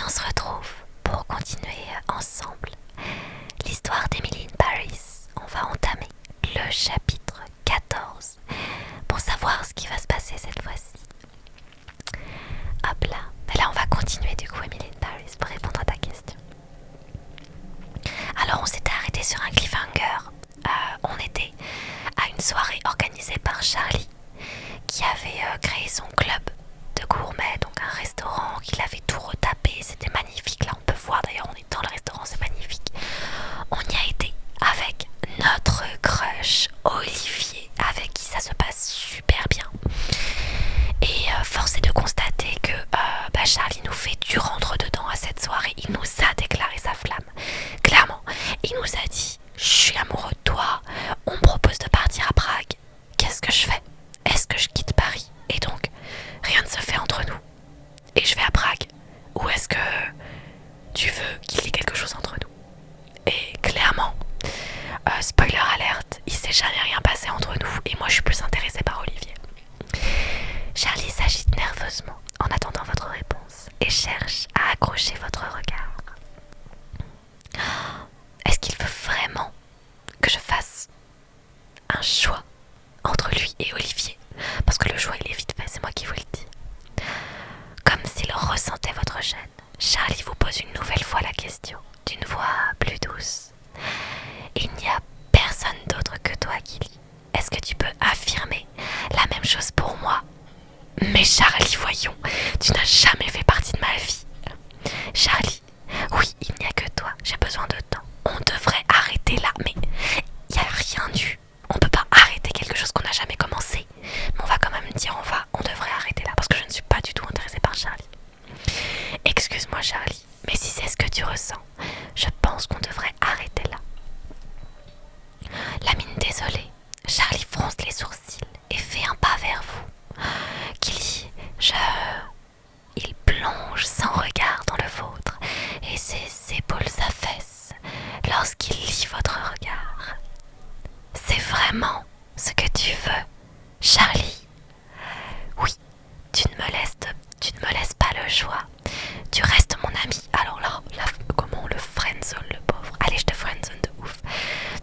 on se retrouve pour continuer ensemble l'histoire d'Emily in Paris. On va entamer le chapitre 14 pour savoir ce qui va se passer cette fois-ci. Hop là. Et là, on va continuer du coup Emily in Paris pour répondre à ta question. Alors, on s'était arrêté sur un cliffhanger. On était à une soirée organisée par Charlie qui avait créé son club de gourmet, donc un restaurant qu'il avait tout retapé, c'était magnifique. Là on peut voir d'ailleurs, on est dans le restaurant, c'est magnifique. On y a été avec notre crush Olivier, avec qui ça se passe super bien. Et force est de constater que Charlie nous fait du rentre-dedans à cette soirée. Il nous a déclaré sa flamme, clairement. Il nous a dit: je suis amoureux de toi, on me propose de partir à Prague, qu'est-ce que je fais? Est-ce que je quitte Paris et donc rien ne se fait entre nous et je vais à Prague, ou est-ce que tu veux qu'il y ait quelque chose entre nous? Et clairement, spoiler alerte, il s'est jamais rien passé entre nous et moi je suis plus intéressée par Olivier. Charlie s'agite nerveusement en attendant votre réponse et cherche à accrocher votre regard. Est-ce qu'il veut vraiment que je fasse un choix entre lui et Olivier? Parce que le choix il est vite fait, c'est moi qui vous le dis. Comme s'il ressentait votre gêne, Charlie vous pose une nouvelle fois la question, d'une voix plus douce. Il n'y a personne d'autre que toi, Gilly. Est-ce que tu peux affirmer la même chose pour moi? Mais Charlie, voyons, tu n'as jamais fait partie de ma vie. Charlie, oui, il n'y a que toi, j'ai besoin de temps. On devrait arrêter là, mais il n'y a rien eu. On peut pas arrêter quelque chose qu'on n'a jamais commencé. Mais on va quand même dire on devrait arrêter là, parce que je ne suis pas du tout intéressée par Charlie. Excuse-moi Charlie, mais si c'est ce que tu ressens, je pense qu'on devrait arrêter là. La mine désolée, Charlie fronce les sourcils et fait un pas vers vous. Gilly, Il plonge son regard dans le vôtre et ses épaules s'affaissent lorsqu'il lit votre regard. C'est vraiment ce que tu veux, Charlie? Oui, tu ne me laisses pas le choix. Tu restes mon ami. Alors là, comment on le friendzone, le pauvre. Allez, je te friendzone de ouf.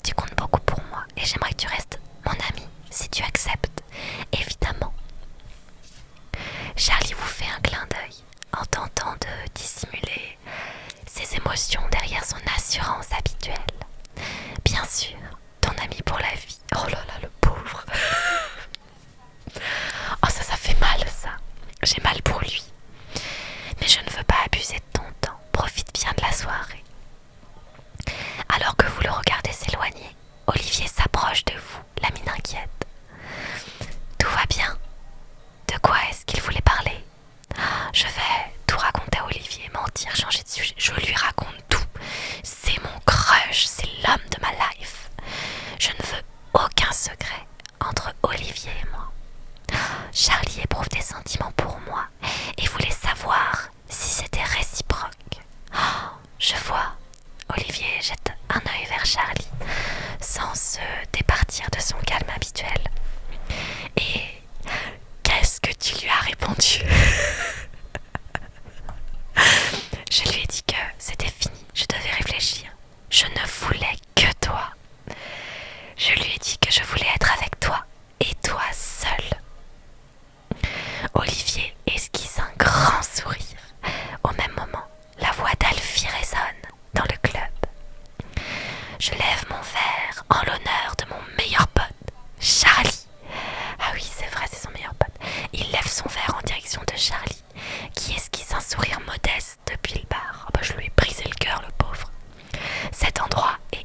Tu comptes beaucoup pour moi et j'aimerais que tu restes mon ami si tu acceptes, évidemment. Charlie vous fait un clin d'œil en tentant de dissimuler ses émotions derrière son assurance habituelle. Bien sûr, ton ami pour la vie. Oh là là, le pauvre. Oh ça fait mal ça. J'ai mal pour lui. Mais je ne veux pas abuser de ton temps. Profite bien de la soirée. Alors que vous le regardez s'éloigner, Olivier s'approche de vous, la mine inquiète. Tout va bien? De quoi est-ce qu'il voulait parler? Je vais tout raconter à Olivier, mentir, changer de sujet. Je lui raconte tout. C'est mon crush, c'est l'homme de ma life. Je ne veux aucun secret entre Olivier et moi. Charlie éprouve des sentiments pour moi et voulait savoir si c'était réciproque. Je vois. Olivier jette un œil vers Charlie sans se départir de son calme habituel. Et qu'est-ce que tu lui as répondu? Je lui ai dit que c'était fini, je devais réfléchir. Je ne voulais que toi. Je lui ai dit que je voulais être avec toi et toi seul. Olivier esquisse un grand sourire. Au même moment, la voix d'Alfie résonne dans le club. Je lève mon verre en l'honneur de mon meilleur pote, Charlie. Ah oui, c'est vrai, c'est son meilleur pote. Il lève son verre en direction de Charlie, qui esquisse un sourire modeste depuis le bar. Oh bah, je lui ai brisé le cœur, le pauvre. Cet endroit est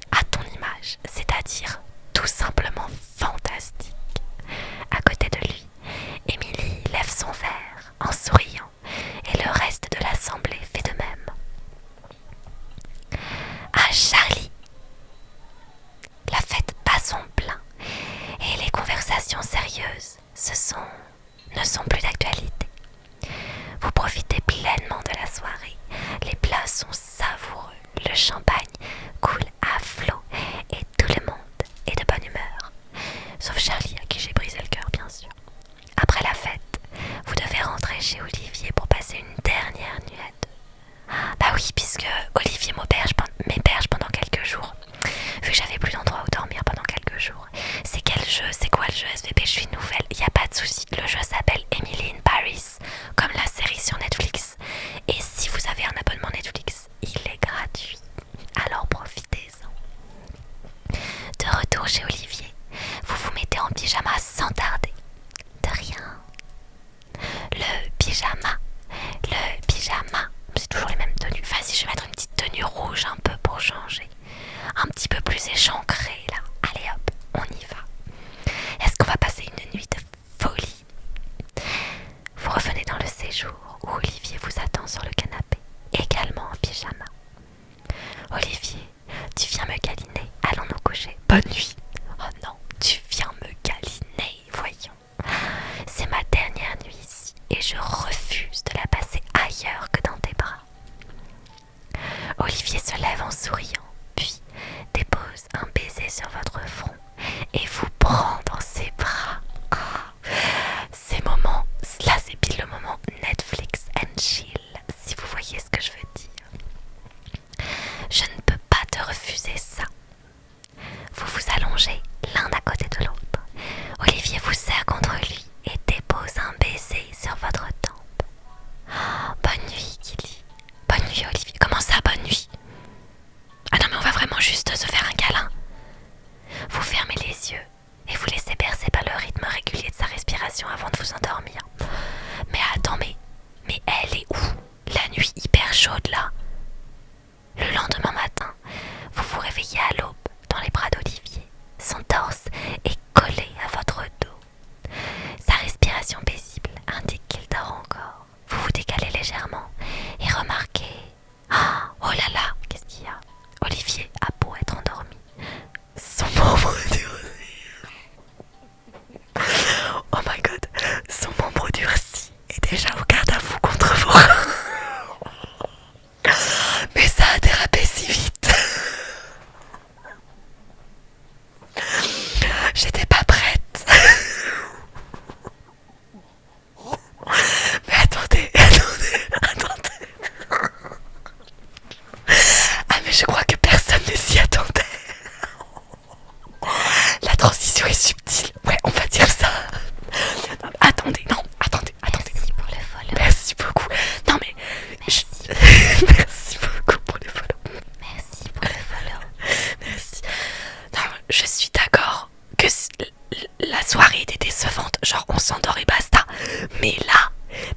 Olivier se lève en souriant, puis dépose un baiser sur votre front et vous prend dans ses bras. Ces moments, là c'est pile le moment Netflix and chill, si vous voyez ce que je veux dire. Je ne peux pas te refuser ça. Vous vous allongez l'un à côté de l'autre. Olivier vous serre contre lui et dépose un baiser sur votre tempe. Bonne nuit, Gilly. Bonne nuit, Olivier. Comment ça, bonne nuit? Ah non, mais on va vraiment juste se faire un câlin. Vous fermez les yeux et vous laissez bercer par le rythme régulier de sa respiration avant de vous endormir. Mais attends, mais elle est où? La nuit hyper chaude, là. Le lendemain matin, vous vous réveillez à l'aube dans les bras d'Olivier. Son torse est collé à votre dos. Sa respiration paisible indique qu'il dort encore. Vous vous décalez légèrement et remarquez... Oh là là, qu'est-ce qu'il y a? Olivier a beau être endormi. Son membre durci. Oh my god, son membre durci est déjà au garde à vous contre vous. Mais ça a dérapé si vite. J'étais pas prête. Mais attendez. Ah mais je crois que personne ne s'y attendait. La transition est subtile. Ouais, on va dire ça. Attendez. Merci pour le follow. Merci beaucoup. Non mais... Merci beaucoup pour le follow. Merci pour le follow. Merci. Non, je suis d'accord que la soirée était décevante. Genre on s'endort et basta. Mais là...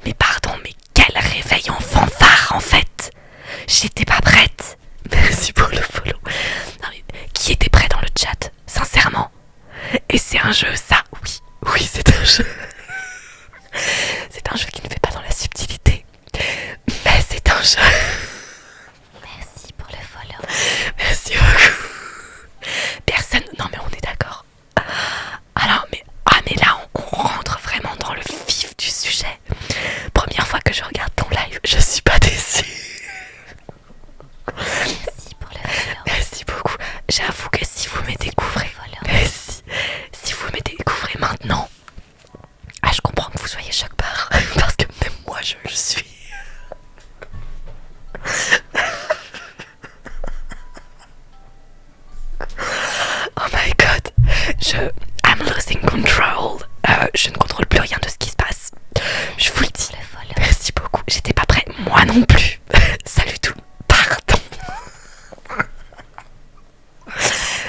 Mais pardon, mais quel réveil en fanfare en fait. J'étais pas prête. Merci pour le follow. Non, mais qui était prêt dans le chat? Sincèrement. Et c'est un jeu, ça? Oui, c'est un jeu. C'est un jeu qui ne fait pas dans la subtilité. Mais c'est un jeu. Merci pour le follow. Merci beaucoup. Personne... Non mais on est d'accord. Alors, mais là, on rentre vraiment dans le vif du sujet. Première fois que je regarde ton live, je suis pas déçue. Merci pour le follow. Merci beaucoup. J'avoue que si vous me découvrez... Merci. Si vous me découvrez maintenant... Ah, je comprends que vous soyez choc-barre. Parce que même moi, je le suis. Oh my god. I'm losing control. Je ne contrôle plus rien de ce qui se passe. Je vous le dis. Merci beaucoup. J'étais pas prêt. Moi non plus. Salut tout. Pardon.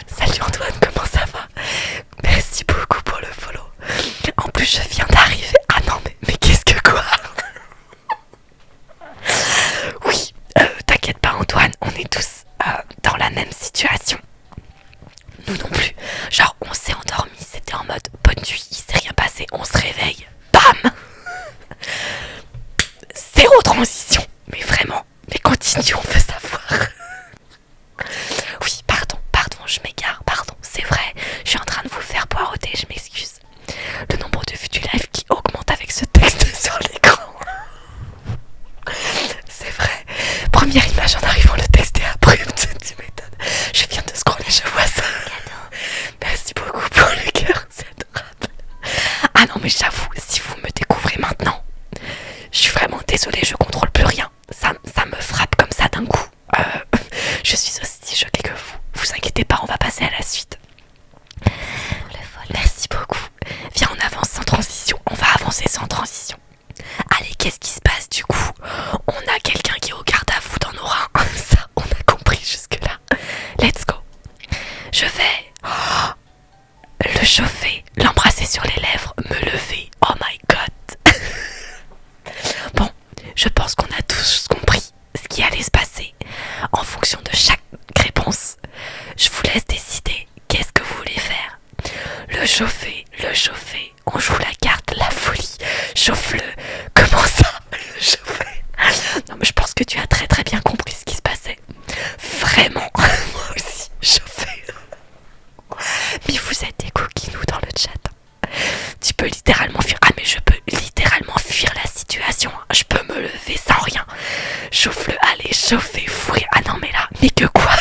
Salut Antoine, comment ça va? Merci beaucoup pour le follow. En plus, je viens d'arriver. Ah non, mais qu'est-ce que quoi? Oui, t'inquiète pas Antoine, on est tous dans la même situation. Nous non plus. Genre, on s'est endormi, c'était en mode bonne nuit, il s'est rien passé, on se réveille. Bam! Zéro transition. Mais vraiment, mais continue, on veut savoir. Oui, pardon, je m'égare, pardon, c'est vrai. Je suis en train de vous faire poireauter, je m'excuse. Le nombre de vues du live qui augmente avec ce texte sur l'écran. C'est vrai. Première image en arrivant, le texte est abrupt. Tu m'étonnes. Je viens de scroller, je vois ça. Merci beaucoup pour le cœur, c'est adorable. Ah non, mais j'avoue, si vous me découvrez maintenant, je suis vraiment désolée, je contrôle plus rien. Ça me frappe comme ça d'un coup. Je suis aussi choquée que vous. Vous inquiétez pas, on va passer à la suite. Merci beaucoup. Viens, on avance sans transition. On va avancer sans transition. Allez, qu'est-ce qui se passe du coup? On a quelqu'un qui est au garde à vous dans nos reins. Ça, on a compris jusque-là. Let's go. Je vais le chauffer, l'embrasser sur les lèvres, me lever. Oh my god. Bon, je pense qu'on a tous compris ce qui allait se passer. En fonction de chaque réponse, je vous laisse décider qu'est-ce que vous voulez faire. Le chauffer, on joue la carte, la folie. Chauffe-le. Comment ça? Le chauffer? Non mais je pense que tu as très très bien compris ce qui se passait. Vraiment. Moi aussi, chauffer. Mais vous êtes des coquinous dans le chat. Tu peux littéralement fuir. Ah mais je peux littéralement fuir la situation. Je peux me lever sans rien. Chauffe-le, allez, chauffer, fourrer. Ah non mais là, Mais que quoi?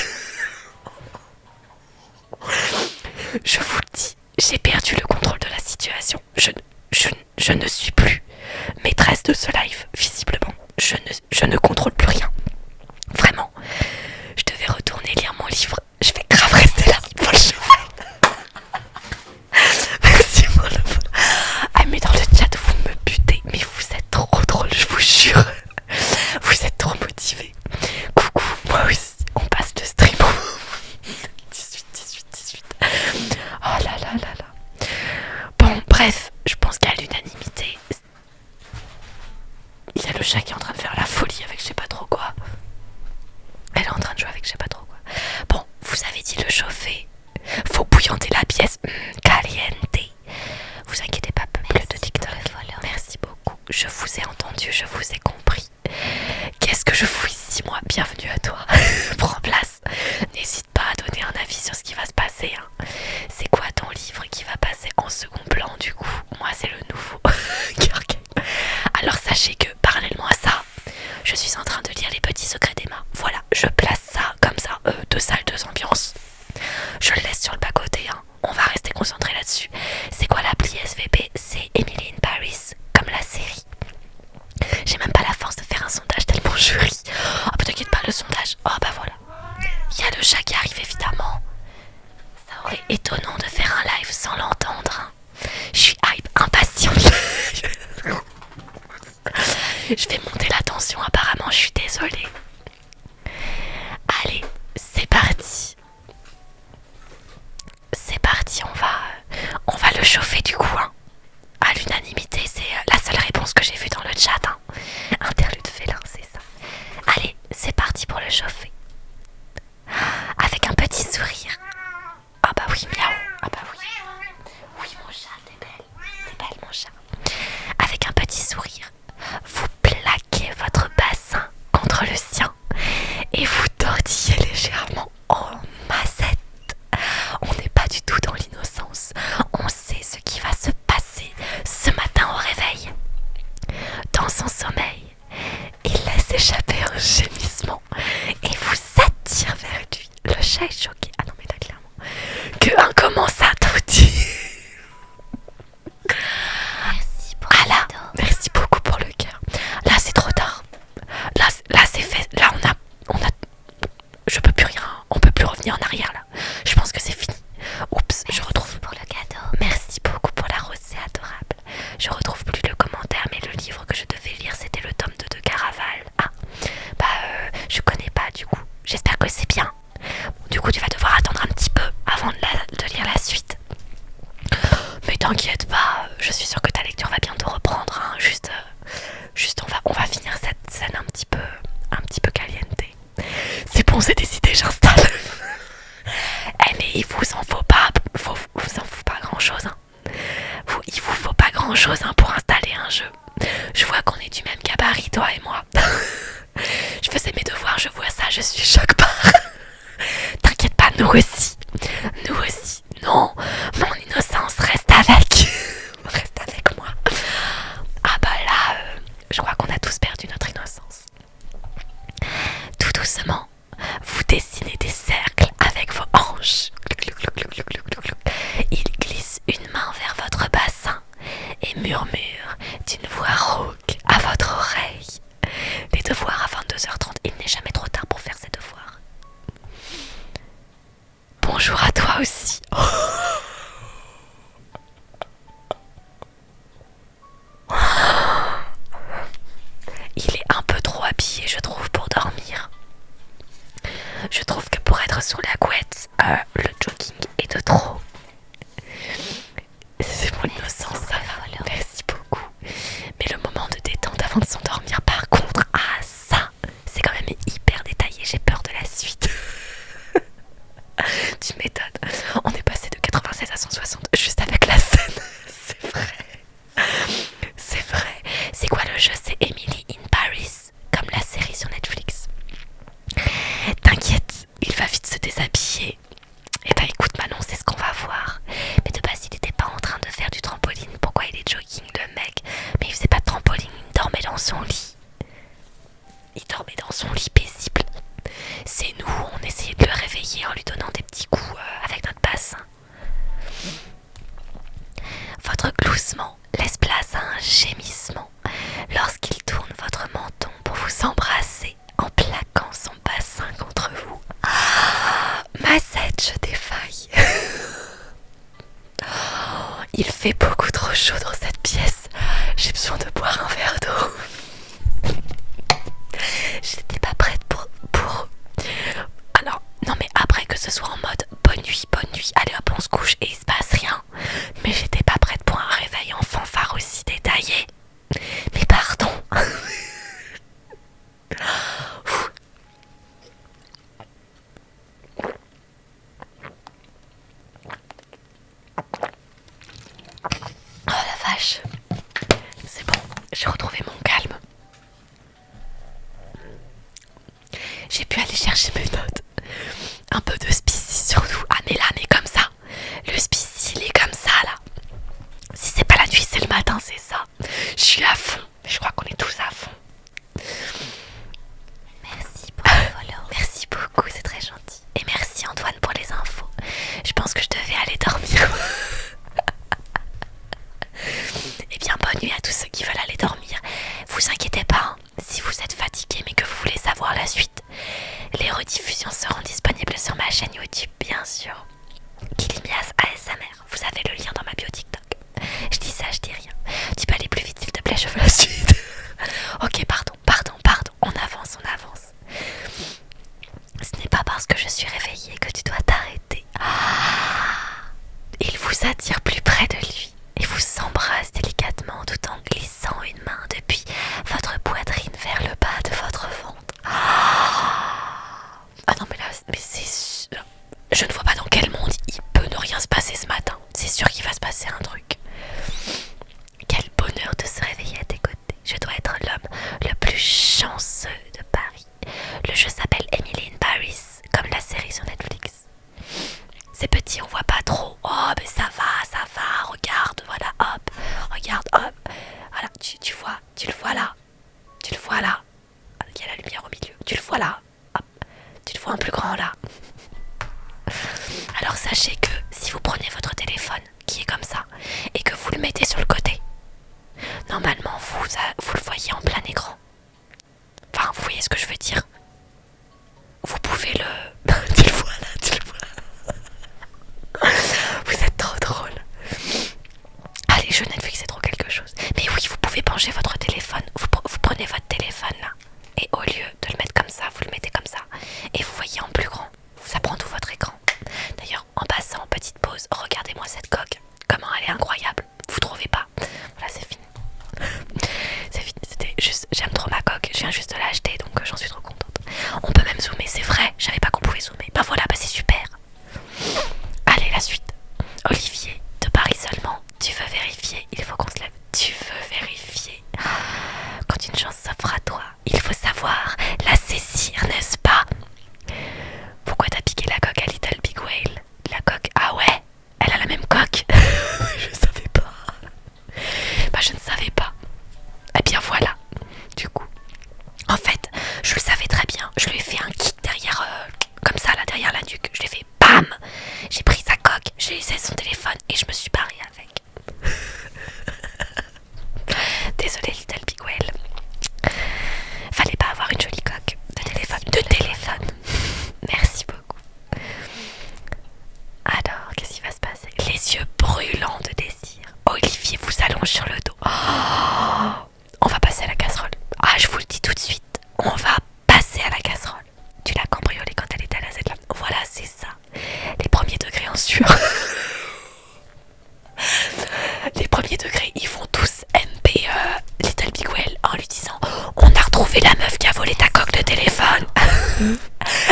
Je vous le dis, j'ai perdu le contrôle de la situation. Je ne suis plus maîtresse de ce live, visiblement. Je ne contrôle plus rien. Vraiment. Je devais retourner lire mon livre. Je vais grave rester là pour le cheval. Merci pour le... Ah mais dans le chat vous me butez. Mais vous êtes trop drôle, je vous jure. Vous êtes trop motivés. Coucou, moi aussi. On passe le stream. 18. Oh là là là là. Bon, bref, je pense qu'à l'unanimité, il y a le chat qui est en train de faire la folie avec je sais pas trop quoi. Elle est en train de jouer avec je sais pas trop quoi. Bon, vous avez dit le chauffer. Faut bouillanter la pièce. Caliente. Vous inquiétez pas, peuple de TikTok. Merci beaucoup. Je vous ai entendu, je vous ai compris. Qu'est-ce que je fous ici, moi? Bienvenue à toi. Prends place. N'hésite pas à donner un avis sur ce qui va se passer. Hein. C'est quoi ton livre qui va passer en second plan du coup? Moi, c'est le nouveau. Alors sachez que parallèlement à ça, je suis en train de lire Les Petits Secrets d'Emma. Voilà, je place ça comme ça, 2 salles, 2 ambiances. Je le laisse sur le bas-côté, hein. On va rester concentré là-dessus. C'est quoi l'appli SVP? C'est Emily in Paris, comme la série. J'ai même pas la force de faire un sondage tellement je ris. Oh, t'inquiète pas, le sondage. Oh, bah voilà. Il y a le chat qui arrive, évidemment. Ça aurait étonnant de faire un live sans l'entendre. Hein. Je suis hype, impatiente. Je vais monter la tension, apparemment, je suis désolée. Allez, c'est parti. C'est parti, on va le chauffer du coup. Hein. À l'unanimité, c'est la seule réponse que j'ai vue dans le chat. Hein. Interlude félin, c'est ça. Allez, c'est parti pour le chauffer. Avec un petit sourire. Ah bah oui, miaou. Ah bah oui. Oui, mon chat, t'es belle, mon chat. Avec un petit sourire, vous plaquez votre bassin contre le sien et vous tortillez légèrement en massette. On n'est pas du tout dans l'innocence. On sait ce qui va se passer ce matin au réveil. Dans son sommeil, il laisse échapper un gémissement et vous attire vers lui. Le chat est choqué. Ah non mais là clairement. Que un commence à tout dire. Merci pour le cadeau. Merci beaucoup pour le cœur. Là c'est trop tard. Là c'est fait. Là on a. Je peux plus rien. On peut plus revenir en arrière là. Je pense que c'est fini. Oups, je retrouve pour le cadeau. Merci beaucoup pour la rose, c'est adorable. Je retrouve plus le commentaire, mais le livre que je devais lire c'était le tome 2 de Caraval. Ah, bah je connais pas du coup. J'espère que c'est bien. Bon, du coup tu vas devoir attendre un petit peu avant de lire la suite. Mais t'inquiète pas, je suis sûre que ta lecture va bientôt reprendre. Hein. Juste on va finir cette scène un petit peu caliente. C'est bon, c'est décidé, j'installe. Eh mais il vous en faut pas, vous en faut pas grand chose. Hein. Il vous faut pas grand chose hein, pour installer un jeu. Je vois qu'on est du même gabarit, toi et moi. Je faisais mes devoirs, je vois ça, je suis choquée par. T'inquiète pas, nous aussi. Nous aussi. Non, mon innocence reste avec. Reste avec moi. Ah bah là, je crois qu'on a tous perdu notre innocence. Tout doucement, vous dessinez des cercles avec vos hanches. Il glisse une main vers votre bassin et murmure d'une voix rauque à votre oreille. Les devoirs à 22h30, il n'est jamais trop tard pour faire ses devoirs. Bonjour à toi aussi. Il est un peu trop habillé, je trouve, pour dormir. Je trouve réveiller en lui donnant des petits coups avec notre bassin. Votre gloussement laisse place à un gémissement lorsqu'il tourne votre menton pour vous embrasser en plaquant son bassin contre vous. Ah, Mazette, je défaille. Il fait beaucoup trop chaud dans cette pièce. J'ai besoin de boire un verre d'eau. J'étais pas prête pour... Alors, non mais après que ce soit en mode bonne nuit, allez hop on se couche et il se passe rien. Mais j'étais pas prête pour un réveil en fanfare aussi détaillé. Mais pardon. Oh la vache. C'est bon, j'ai retrouvé mon calme. J'ai pu aller chercher mes notes. Un peu de spicy sur nous. Ah mais là, mais comme ça. Le spicy, il est comme ça là. Si c'est pas la nuit, c'est le matin, c'est ça. Je suis à fond. Je crois qu'on est tous à fond. Merci pour le follow. Merci beaucoup, c'est très gentil. Et merci Antoine pour les infos. Je pense que je devais aller dormir. Eh bien, bonne nuit à tous ceux qui veulent aller dormir. Vous inquiétez pas, hein, si vous êtes fatigué mais que vous voulez savoir la suite, les rediffusions seront disponibles sur ma chaîne YouTube, bien sûr. Kilimias ASMR, vous avez le lien dans ma bio TikTok. Je dis ça, je dis rien. Tu peux aller plus vite s'il te plaît, je veux la suite. Ok, pardon, on avance. Ce n'est pas parce que je suis réveillée que tu dois t'arrêter. Il vous attire plus près de lui et vous embrasse délicatement tout en glissant une main depuis votre poitrine vers le bas de votre ventre. Ah non mais là, mais c'est... Je ne vois pas dans quel monde il peut ne rien se passer ce matin. C'est sûr qu'il va se passer un truc. Quel bonheur de se réveiller à tes côtés. Je dois être l'homme le plus chanceux de Paris. Le jeu s'appelle Emily in Paris, comme la série sur Netflix. C'est petit, on voit pas trop. Oh mais ça va, regarde, voilà, hop. Regarde, hop. Voilà, tu vois, tu le vois là. Tu le vois là. Il y a la lumière au milieu. Tu le vois là. Hop. Tu le vois en plus grand là. Alors sachez que si vous prenez votre téléphone qui est comme ça et que vous le mettez sur le côté, normalement vous le voyez en plein écran. Enfin, vous voyez ce que je veux dire. Vous pouvez le... tu le vois là, tu le vois. Vous êtes trop drôle. Allez, jeu Netflix, c'est trop quelque chose. Mais oui, vous pouvez pencher votre téléphone. Vous prenez votre téléphone là. Et au lieu de le mettre comme ça, vous le mettez comme ça. Et vous voyez en plus grand. Ça prend tout votre écran. D'ailleurs, en passant, petite pause, regardez-moi cette coque. Comment elle est incroyable. Vous trouvez pas? Voilà, c'est fini. C'est fini. C'était juste... J'aime trop ma coque. Je viens juste de l'acheter, donc j'en suis trop contente. On peut même zoomer, c'est vrai. Je savais pas qu'on pouvait zoomer. Bah voilà, bah c'est super. Allez, la suite. Olivier, de Paris seulement. Tu veux vérifier? Il faut qu'on se lève. Tu veux vérifier? Quand une chance s'offre à toi, il faut savoir la saisir, n'est-ce pas? Pourquoi t'as piqué la coque à Little Big Whale? La coque... Ah ouais? Elle a la même coque? Je savais pas. Bah je ne savais pas. Eh bien voilà. Du coup, en fait, je le savais très bien. Je lui ai fait un kick derrière... comme ça là, derrière la nuque. Je lui ai fait BAM! J'ai pris sa coque, j'ai laissé son téléphone et je me suis barrée avec. Désolée Little Big Whale. Fallait pas avoir une jolie coque de téléphone. Merci beaucoup. Alors, qu'est-ce qui va se passer? Les yeux brûlants de désir. Olivier vous allonge sur le dos. Oh, on va passer à la casserole. Ah, je vous le dis tout de suite. On va passer à la casserole. Tu l'as cambriolée quand elle était à la Z-Lab. Voilà, c'est ça. Les premiers degrés en sueur. Les premiers degrés, ils font tous MP Little Big Well en lui disant on a retrouvé la meuf qui a volé ta coque de téléphone.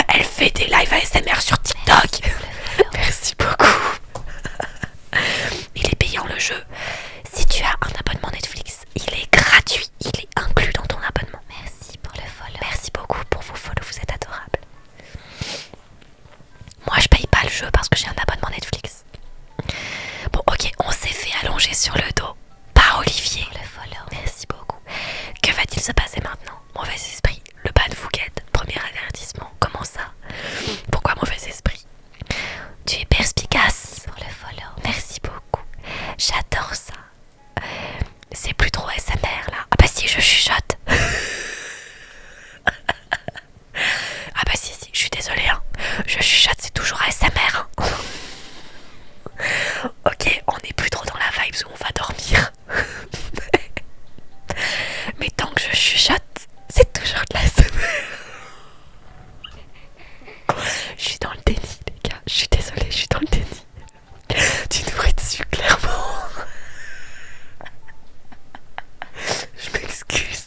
Elle fait des lives ASMR sur TikTok. Merci beaucoup. Il est payant le jeu. Si tu as un abonnement Netflix, il est gratuit. Il est inclus dans ton abonnement. Merci pour le follow. Merci beaucoup pour vos follow, vous êtes adorables. Moi je paye pas le jeu parce que j'ai un abonnement Netflix. Bon ok, on s'est fait allonger sur le dos par Olivier. Le follow. Merci beaucoup. Que va-t-il se passer maintenant? Mauvais esprit, le bas de vous guette. Premier avertissement. Je chuchote, c'est toujours ASMR. Hein. Ok, on n'est plus trop dans la vibe où on va dormir. Mais tant que je chuchote, c'est toujours de l'ASMR. Je suis dans le déni, les gars. Je suis désolée, je suis dans le déni. Tu nous ris dessus, clairement. Je m'excuse.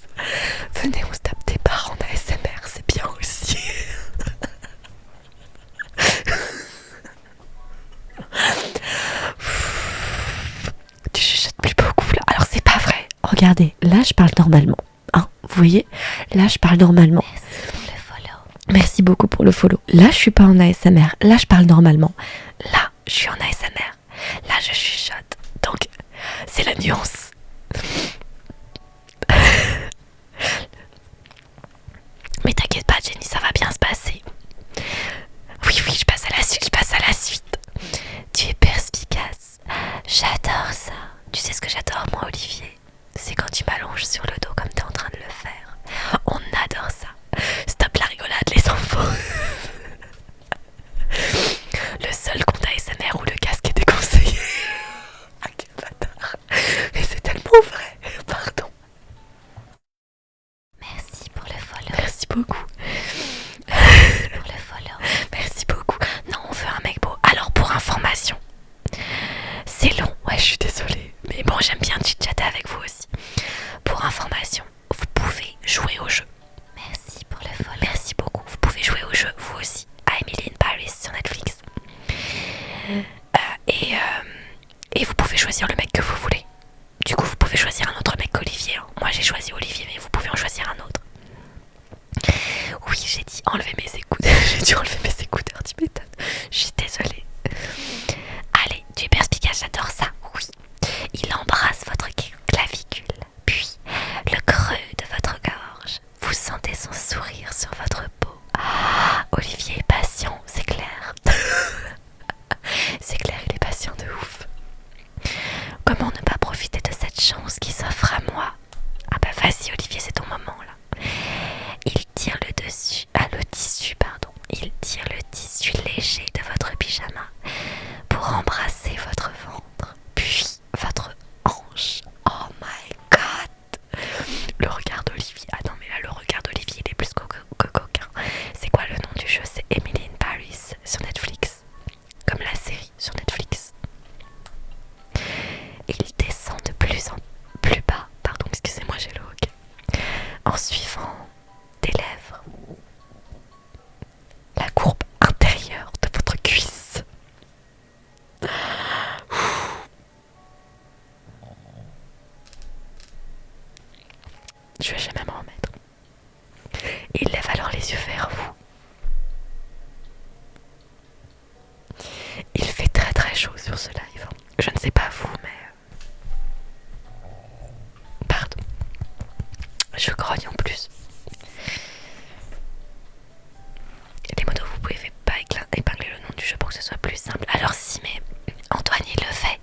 Venez, on se tape des barres en ASMR, c'est bien aussi. Tu chuchotes plus beaucoup là. Alors c'est pas vrai. Regardez, là je parle normalement. Hein, vous voyez? Là je parle normalement. Merci beaucoup pour le follow. Là je suis pas en ASMR. Là je parle normalement. Là je suis en ASMR. Là je chuchote. Donc c'est la nuance. Mais t'inquiète pas Jenny, ça va bien se passer. Oui, je passe à la suite. Tu es perspicace. J'adore ça. Tu sais ce que j'adore moi Olivier? C'est quand tu m'allonges sur le dos comme t'es en train de le faire. On adore ça. Stop la rigolade les enfants. Le seul compte ASMR où le casque est déconseillé. Ah quel bâtard. Mais c'est tellement vrai. Pardon. Merci pour le follow. Merci beaucoup. Pour le follow. Merci beaucoup. Non, on veut un mec beau. Alors pour information, c'est long. Ouais, je suis désolée. Mais bon, j'aime bien chit-chatter avec vous aussi. Pour information, vous pouvez jouer au jeu. Merci pour le follow. Merci beaucoup. Vous pouvez jouer au jeu, vous aussi, à Emily in Paris sur Netflix. Et vous pouvez choisir le mec que vous voulez. Du coup, vous pouvez choisir un autre mec qu'Olivier. Hein. Moi, j'ai choisi Olivier, mais vous pouvez en choisir un autre. Oui, j'ai dit enlever mes écouteurs. J'ai dû enlever mes écouteurs, tu m'étonnes. Je suis désolée. Allez, tu es perspicace, j'adore ça. Oui. Il embrasse votre clavicule, puis le creux de votre gorge. Vous sentez son sourire sur votre peau. Ah, Olivier est patient, c'est clair. C'est clair, il est patient de ouf. Comment ne pas profiter de cette chance qui s'offre à moi? Ah bah vas-y Olivier, c'est ton moment là. Il tire le dessus, le tissu, pardon. Il tire le tissu léger de votre pyjama pour embrasser votre ventre, puis votre hanche. Oh my god! Le regard d'Olivier. Ah non mais là le regard d'Olivier il est plus que coquin. C'est quoi le nom du jeu? C'est Emily in Paris sur Netflix. Comme la série sur Netflix. Il descend de plus en plus bas. Pardon, excusez-moi, j'ai le hoquet. En suivant des lèvres. La courbe intérieure de votre cuisse. Je vais jamais m'en remettre. Il lève alors les yeux vers vous. Il fait très très chaud sur ce live. Je ne sais pas vous, mais... Pardon. Je grogne en plus. Les motos, vous pouvez pas épingler le nom du jeu pour que ce soit plus simple. Alors si, mais Antoine il le fait.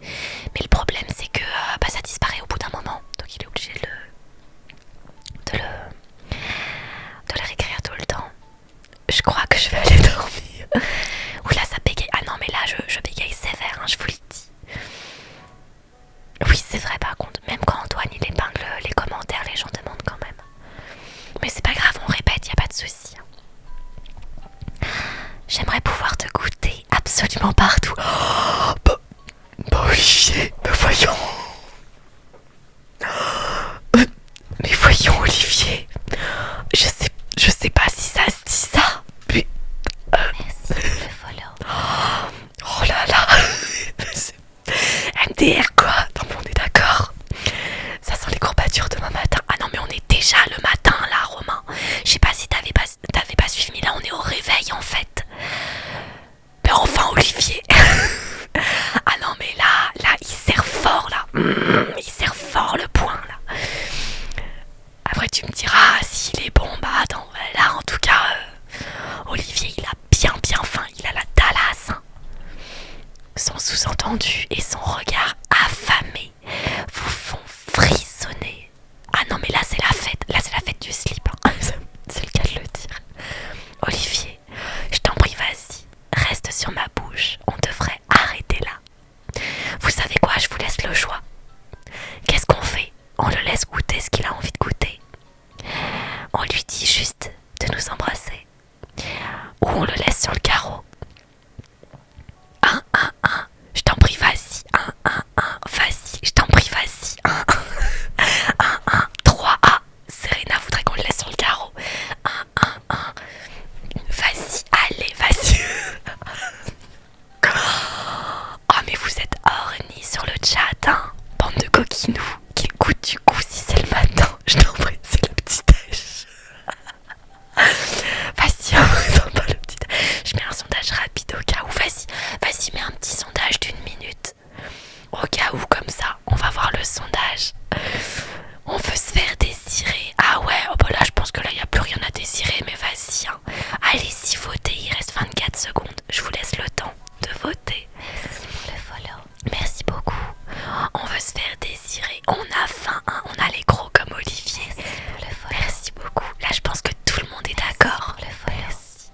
Mais le problème c'est que ça disparaît au bout d'un moment. Donc il est obligé de le réécrire tout le temps. Je crois que je vais aller dormir. Oula, ça bégaye. Ah non, mais là je bégaye sévère, hein, je vous le dis. Oui, c'est vrai par contre. Même quand Antoine il épingle les commentaires, les gens demandent quand même. Mais c'est pas grave, on répète, y a pas de souci. J'aimerais pouvoir te goûter absolument partout. Oh, Olivier, voyons. Mais voyons Olivier. Je sais pas si ça se dit ça. Mais merci pour le follow. Oh là là. MDR quoi. Non mais on est d'accord. Ça sent les courbatures demain matin. Ah non mais on est déjà le matin là Romain. Je sais pas si t'avais pas suivi, mais là on est au réveil en fait. Mais enfin Olivier. Ah non mais là il sert fort là. Il sert fort le point là. Après tu me diras s'il est bon. Bah attends, là en tout cas Olivier il a bien faim. Il a la talasse hein. Son sous-entendu et son regard affamé vous font frissonner. Ah non mais là c'est la fête. Là c'est la fête du slip hein. C'est le cas de le dire. Olivier, je t'en prie vas-y. on le laisse sur le carreau. 1, 1, 1. Je t'en prie, vas-y. 1, 1, 1. Vas-y, je t'en prie, vas-y. 1, 1, 1. 3. Ah, Serena voudrait qu'on le laisse sur le carreau. 1, 1, 1. Vas-y, allez, vas-y. Oh, mais vous êtes ornis sur le chat, hein. Bande de coquinous. Qu'il coûte du coup si c'est le matin. Je t'en prie, c'est le petit déj. Vas-y, on pas le petit déj. Je mets un sondage rapide au cas où. Vas-y, mets un petit sondage d'1 minute. Au cas où, comme ça, on va voir le sondage. On veut se faire désirer. Ah ouais, oh bah là, je pense que là, il n'y a plus rien à désirer, mais vas-y, hein. Allez-y, votez, il reste 24 secondes. Je vous laisse le temps de voter. Merci pour le follow. Merci beaucoup. On veut se faire désirer. On a faim, hein. On a les gros comme Olivier. Merci beaucoup. Là, je pense que tout le monde est d'accord. Merci.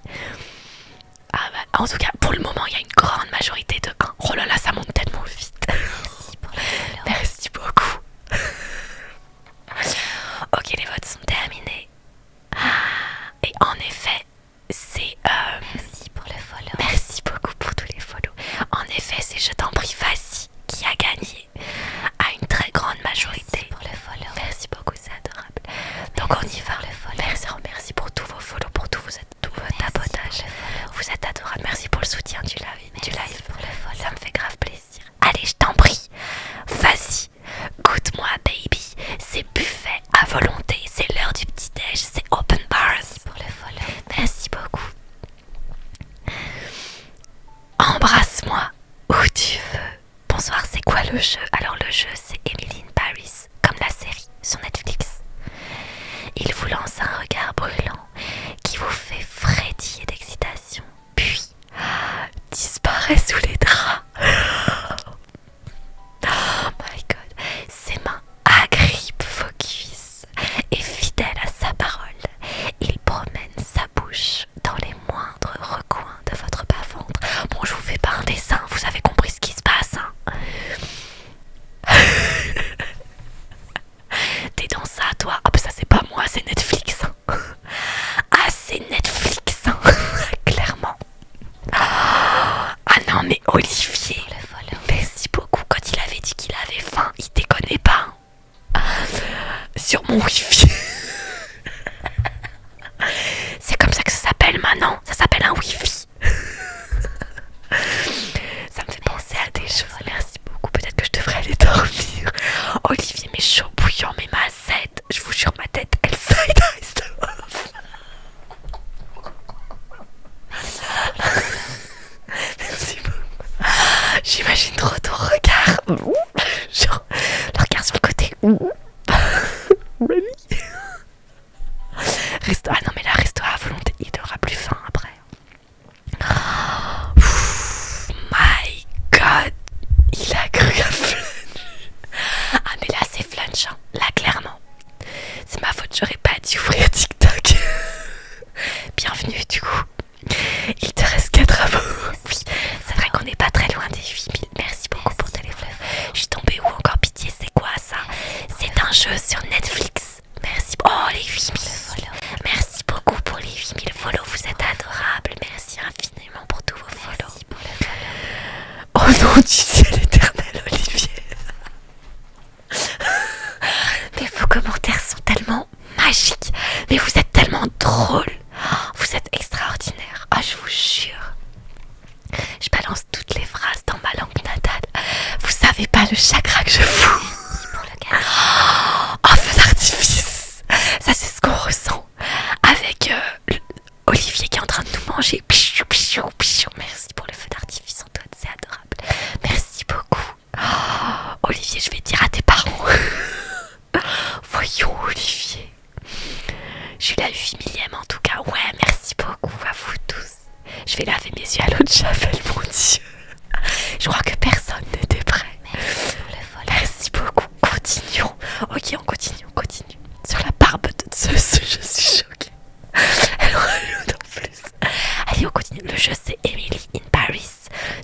Ah bah, en tout cas, pour le moment, il y a une grande majorité de 1. Oh là là, ça monte tellement vite. Merci pour le follow. Merci beaucoup. Ok, les votes sont terminés. Et en effet, c'est... Merci pour le follow. Merci beaucoup pour tous les follow. En effet, c'est Je t'en prie, vas-y qui a gagné à une très grande majorité. Merci pour le follow. Merci beaucoup, c'est adorable. Donc on y va. Merci pour tous vos follow, pour tout votre tapotage. Vous êtes adorable. Merci pour le soutien du live. Ça me fait grave plaisir. Allez, je t'en prie. Vas-y. Goûte-moi, baby. C'est buffet à volonté. C'est l'heure du petit-déj. C'est open bars. Merci pour le follow. Merci beaucoup. Embrasse-moi où tu veux. Bonsoir, c'est quoi le jeu? Alors le jeu, c'est Emily in Paris, comme la série sur Netflix. Il vous lance un regard brûlant qui vous fait frétiller d'excitation, puis disparaît sous les draps. Oh my god, ses mains agrippent vos cuisses et fidèle à sa parole, il promène sa bouche dans les moindres recoins de votre bas-ventre. Bon, je vous fais pas un dessin, vous avez compris ce qui se passe, hein. T'es dans ça, toi? Ah bah ça c'est pas moi, c'est Netflix. Ah, c'est Netflix, hein. Clairement. Ah non mais Olivier, merci beaucoup. Quand il avait dit qu'il avait faim, il déconnait pas, hein. Sur mon wifi. C'est comme ça que ça s'appelle maintenant. Ça s'appelle un wifi. Ça me fait penser à des choses. Merci beaucoup. Peut-être que je devrais aller dormir. Olivier, mais chaud bouillant, mais ma tête, je vous jure, ma tête, elle side-eyes de ouf. Merci beaucoup. J'imagine trop ton regard. Genre, le regard sur le côté. Really? Ah non, mais là, resto à volonté. Il n'aura plus faim après. My god. Il a cru à Flunch. Ah mais là c'est Flunch, hein. Là clairement. C'est ma faute, j'aurais pas dû ouvrir TikTok. Bienvenue du coup. Il te reste 4 abos. Oui, c'est vrai qu'on n'est pas très loin des 8000. Merci beaucoup pour tes fleurs. Je suis tombée où encore, pitié, c'est quoi ça? C'est un jeu sur Netflix. Merci. Oh les 8000. Merci beaucoup pour les 8000 follow. Vous êtes adorables. Merci infiniment pour tous vos follow. Oh non, tu sais l'éternel Olivier. Mais vos commentaires sont tellement magiques. Mais vous êtes tellement drôles. Vous êtes extraordinaires. Ah, je vous jure. Je balance toutes les phrases dans ma langue natale. Vous savez pas le chakra que je fous. Oh, feu d'artifice. Ça, c'est ce qu'on ressent avec Olivier qui est en train de nous manger. Pichou, pichou, pichou. Merci pour le feu d'artifice, Antoine, c'est adorable. Merci beaucoup. Oh, Olivier, je vais dire à tes parents. Voyons, Olivier. Je suis la 8000e en tout cas. Ouais, merci beaucoup à vous tous. Je vais laver mes yeux à l'eau de Javel, mon Dieu. Je crois que personne n'était prêt. Merci beaucoup. Continuons. Ok, on continue. Sur la barbe de Zeus, je suis choquée. Elle rajoute en plus. Allez, on continue. Le jeu, c'est Emily in Paris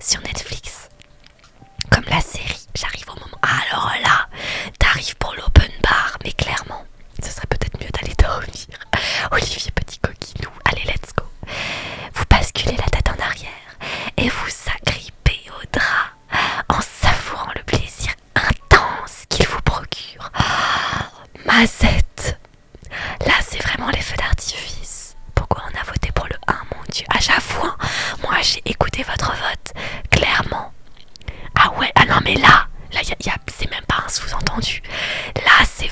sur Netflix. Comme la série, j'arrive au moment. Alors là, t'arrives pour l'open bar, mais clairement, ce serait peut-être mieux d'aller dormir. Olivier, petit coquinou. Allez, let's go. Vous basculez dessus. Ah j'avoue, hein, moi j'ai écouté votre vote, clairement. Ah ouais, ah non mais là c'est même pas un sous-entendu. Là c'est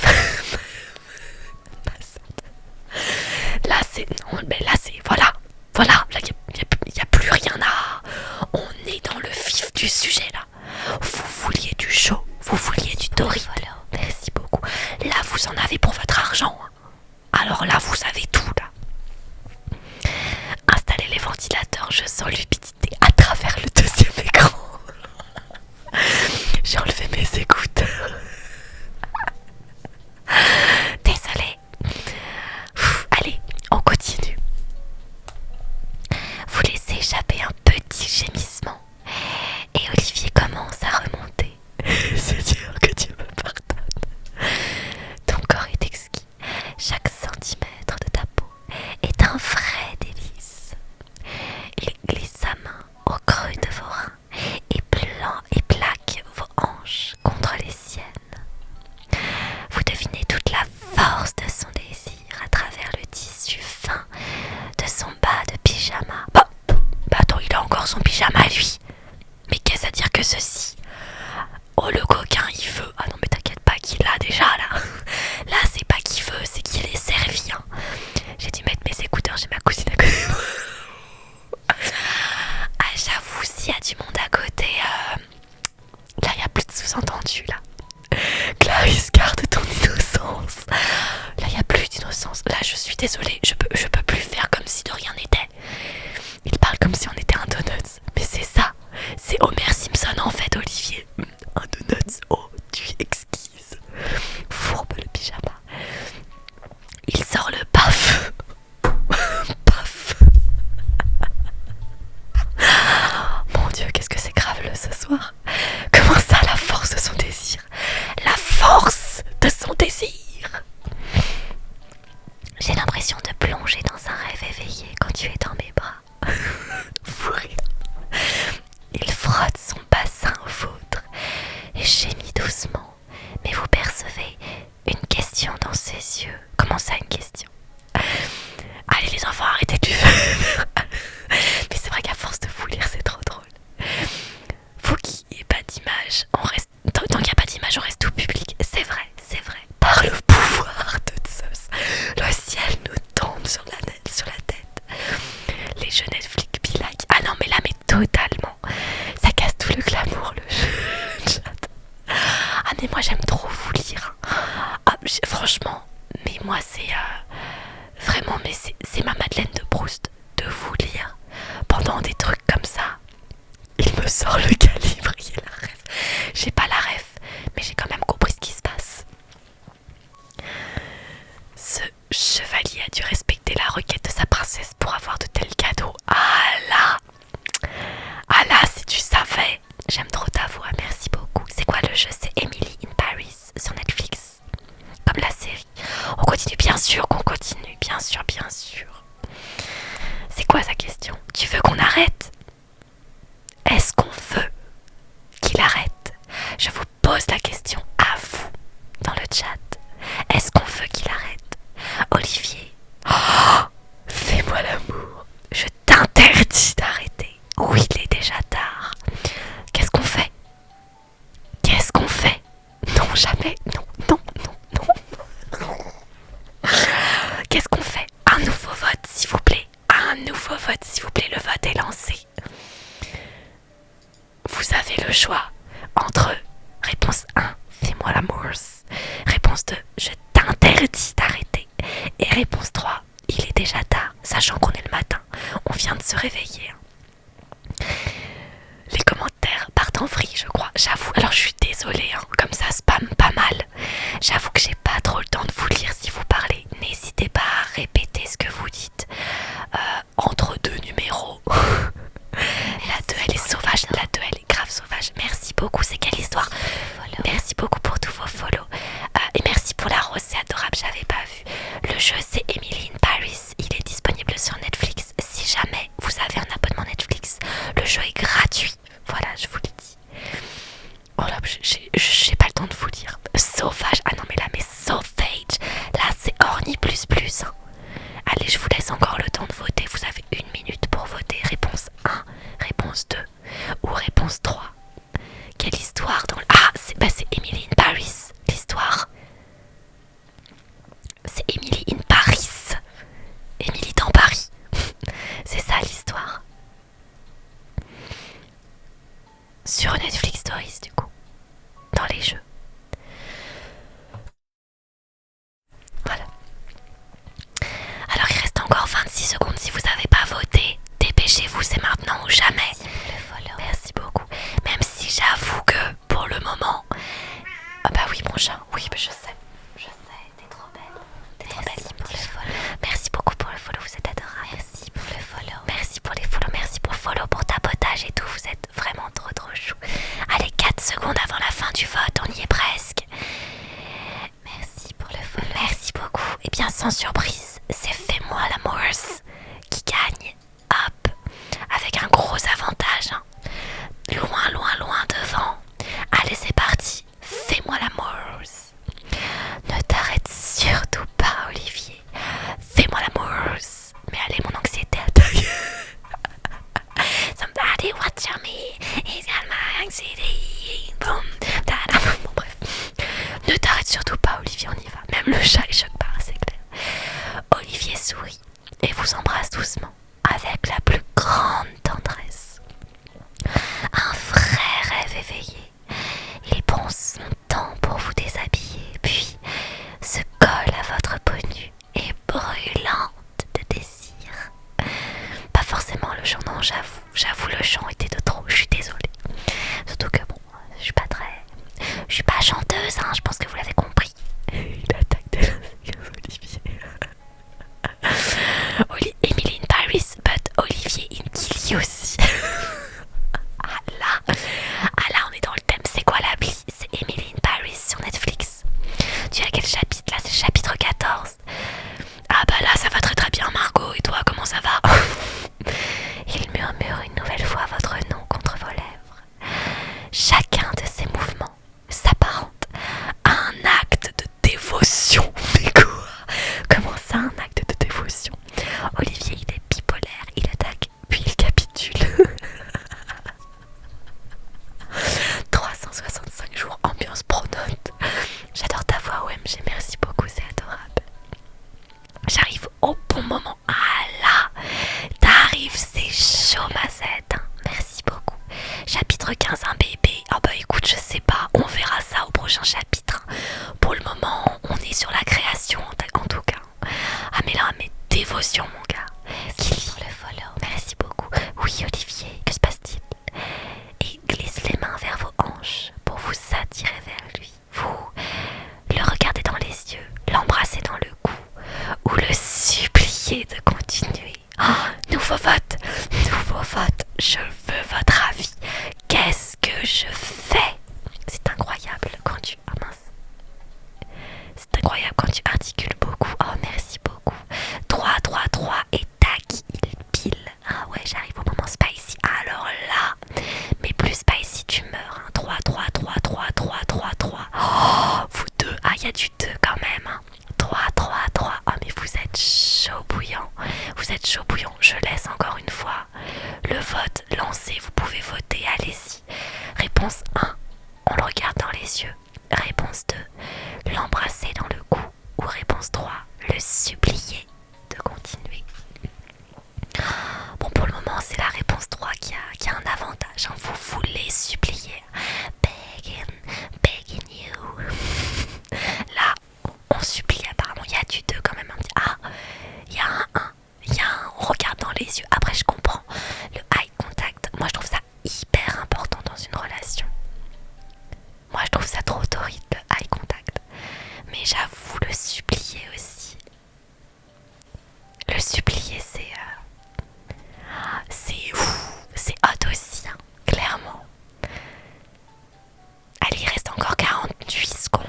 là c'est non, mais là c'est voilà, là y a plus rien à. On est dans le vif du sujet là. Vous vouliez du chaud, vous vouliez du torride. Voilà, merci beaucoup. Là vous en avez pour votre argent. Alors là vous avez tout là. Installez les ventilateurs, je sens l'humidité à travers le deuxième écran. J'ai enlevé mes écouteurs. Désolée. Allez, on continue. Vous laissez échapper un petit gémissement et Olivier commence à remonter. C'est dur que Dieu me pardonne. Ton corps est exquis. Chaque centimètre de ta peau est un vrai délice. Il glisse sa main au creux de vos reins et plaque vos hanches contre les siennes. Vous devinez toute la force de son désir à travers le tissu fin de son bas de pyjama. Bah attends, il a encore son pyjama lui. Mais qu'est-ce à dire que ceci? Oh le coquin il veut. Ah non mais t'inquiète pas qu'il l'a déjà là. Là c'est pas qu'il veut, c'est qu'il est servi hein. J'ai dû mettre mes écouteurs chez ma cousine à côté. Ah j'avoue s'il y a du monde à côté là il y a plus de sous-entendus là. Clarisse, garde ton innocence. Là il y a plus d'innocence. Là je suis désolée, je peux plus faire comme si de rien n'était. Il parle comme si on était un donuts. Mais c'est ça, c'est Homer Simpson en fait Olivier. Un donuts, oh tu es exquise. Fourbe le pyjama. Il sort le paf. Paf. Mon Dieu, qu'est-ce que c'est graveleux ce soir. Comment ça, la force de son désir? La force de son désir. J'ai l'impression de plonger dans un rêve éveillé quand tu es dans mes bras. Fou rire. Il frotte son bassin au vôtre et gémit doucement. Mais vous percevez une question dans ses yeux. Comment ça, une question? Allez les enfants, arrêtez de lui faire. Mais c'est vrai qu'à force de vous lire, c'est trop drôle. Vous qui n'ayez pas d'image, on reste. Tant qu'il n'y a pas d'image, on reste tout public. C'est vrai, c'est vrai. Par le pouvoir de Zeus, le ciel nous tombe sur la tête. Les jeux Netflix be like. Ah non, mais là, mais totalement. Ça casse tout le glamour, le jeu. Ah, mais moi, j'aime trop vous lire. Ah, franchement, mais moi, c'est. Vraiment, mais c'est ma Madeleine de Proust de vous lire pendant des trucs comme ça. Il me sort le calendrier, la ref. J'ai pas la ref, mais j'ai quand même compris ce qui se passe. Ce chevalier a dû respecter la requête de sa princesse pour avoir de tels cadeaux. Ah là, si tu savais. J'aime trop ta voix, merci beaucoup. C'est quoi le jeu? C'est Emily in Paris sur Netflix. Comme la série. On continue, bien sûr qu'on continue, bien sûr. C'est quoi sa question? Tu veux qu'on arrête? Est-ce qu'on veut qu'il arrête? Je vous pose la question à vous dans le chat. Est-ce qu'on veut qu'il arrête? Olivier, fais-moi l'amour. Je t'interdis d'arrêter. Oui, il est déjà tard. Qu'est-ce qu'on fait? Non, jamais. Non. Qu'est-ce qu'on fait? Un nouveau vote, s'il vous plaît. Le vote est lancé. Vous avez le choix entre réponse 1, fais-moi l'amour. Réponse 2, je t'interdis d'arrêter. Et réponse 3, il est déjà tard, sachant qu'on est le matin. On vient de se réveiller. Les commentaires partent en vrille, je crois. J'avoue, alors je suis désolée, hein, comme ça spam pas mal. J'avoue que j'ai pas trop le temps de vous lire si vous parlez. N'hésitez pas à répéter ce que vous dites entre deux numéros. La 2 elle est sauvage, la 2 elle est grave sauvage. Merci beaucoup, c'est quelle histoire? Merci beaucoup pour tous vos follow. Et merci pour la rose, c'est adorable, j'avais pas vu. Le jeu c'est Emily in Paris, il est disponible sur Netflix. Si jamais vous avez un abonnement Netflix, le jeu est gratuit. Voilà, je vous le dis. Oh là, j'ai pas le temps de vous lire. stories du coup, dans les jeux. Voilà. Alors il reste encore 26 secondes si vous n'avez pas voté. Dépêchez-vous, c'est maintenant ou jamais. Merci beaucoup. Même si j'avoue que pour le moment... Ah bah oui mon chat, oui bah je sais. Je sais, t'es trop belle. T'es trop belle. Pour le follow. Merci beaucoup pour le follow, vous êtes adorable. Merci pour le follow. Merci pour les follow, merci pour le follow, pour tapotage et tout. Vous êtes vraiment trop chou. Allez, 4 secondes avant la fin du vote, on y est presque. Merci pour le follow. Merci beaucoup. Et bien sans surprise, c'est Fais-moi l'amours qui gagne. Hop, avec un gros avantage. Hein. Loin devant. Allez, c'est parti. Fais-moi l'amours. Ne t'arrête surtout pas, Olivier. Fais-moi l'amours. Mais allez, mon anxiété attaque. Somebody watch me. He's got my anxiety. Boom. Bon, bref. Ne t'arrête surtout pas, Olivier, on y va. Même le chat est choqué par, c'est clair. Olivier sourit et vous embrasse doucement, avec la plus grande tendresse. Un vrai rêve éveillé. Il prend son temps pour vous déshabiller, puis se colle à votre peau nue et brûlante de désir. Pas forcément le chant, non, j'avoue le chant était de trop, je suis désolée. Surtout que bon, je suis pas chanteuse, hein, je pense que vous l'avez compris. Il attaque de Olivier. Emily in Paris, but Olivier in Killy aussi. Ah là, on est dans le thème. C'est quoi l'appli? C'est Emily in Paris sur Netflix. Tu as quel chapitre là? C'est le chapitre 14. Ah bah là, ça va très bien, Margot. Et toi, comment ça va? Il murmure une nouvelle fois votre nom contre vos lèvres. Chacun de ces mouvements s'apparente à un acte de dévotion. Mais quoi? Comment ça, un acte de dévotion? Olivier, il est bipolaire, il attaque, puis il capitule. 365 jours, ambiance pronote. J'adore ta voix, OMG, merci beaucoup, c'est adorable. J'arrive au bon moment. Ah là, t'arrives, c'est chaud ma Z. Merci beaucoup. Chapitre 15, un bébé. Ah bah écoute, je sais pas, on verra ça au prochain chapitre. Pour le moment, on est sur la création en tout cas. Ah mais là, mais dévotion mon gars. Merci pour le follow. Merci beaucoup. Oui Olivier, que se passe-t-il? Et glisse les mains vers vos hanches pour vous attirer vers lui. Vous le regardez dans les yeux, l'embrassez dans le cou ou le suppliez de continuer. Oh, nouveau vote, je veux votre avis. Qu'est-ce que je fais? C'est incroyable quand tu... Ah mince. C'est incroyable quand tu articules beaucoup. Oh merci beaucoup. 3 et tac, il pile. Ah ouais, j'arrive au moment spicy. Alors là, mais plus spicy tu meurs. Hein. 3. Oh, vous deux. Ah, il y a du 2 quand même. Hein. 3. Oh mais vous êtes chaud bouillant. Je laisse encore une fois le vote lancé. Vous pouvez voter, allez-y. Réponse 1, on le regarde dans les yeux. Réponse 2, l'embrasser dans le cou. Ou réponse 3, le supplier de continuer. Bon, pour le moment, c'est la réponse 3 qui a un avantage. Hein. Vous voulez supplier. Begging you. Là, on supplie apparemment. Il y a du 2 quand même. Ah, il y a un 1. On regarde dans les yeux. Après, je comprends. Le eye contact, moi, je trouve ça hyper important dans une relation. Moi, je trouve ça trop torride, le eye contact. Mais j'avoue, le supplier aussi. Le supplier, c'est hot aussi, hein, clairement. Allez, il reste encore 48 secondes.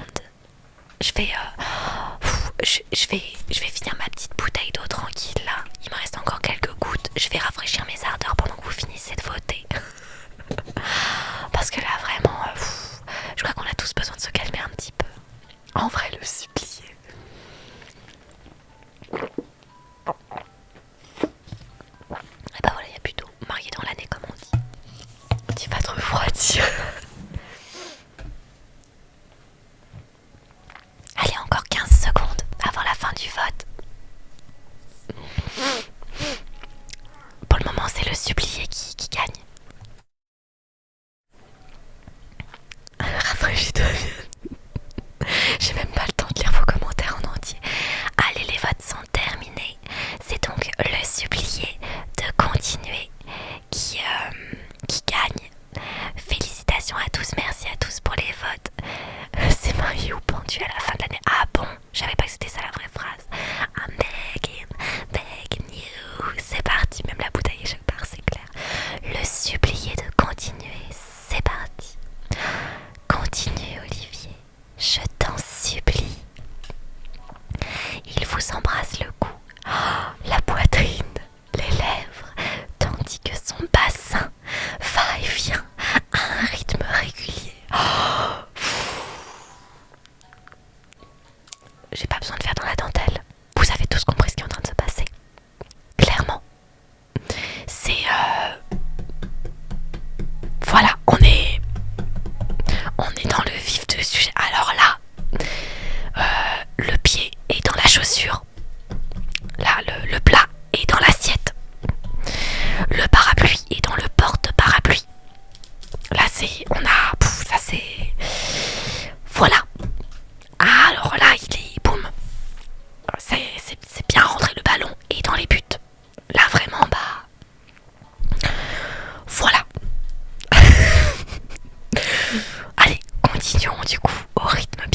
Je vais finir ma petite bouteille d'eau tranquille là. Il me reste encore quelques gouttes. Je vais rafraîchir mes ardeurs pendant que vous finissez de voter. Parce que là vraiment, je crois qu'on a tous besoin de se calmer un petit peu. En vrai, le supplier. Et bah voilà, il n'y a plus d'eau. Marié dans l'année comme on dit. Tu vas te refroidir. Allez, encore 15 secondes avant la fin du vote. Pour le moment, c'est le supplier qui gagne.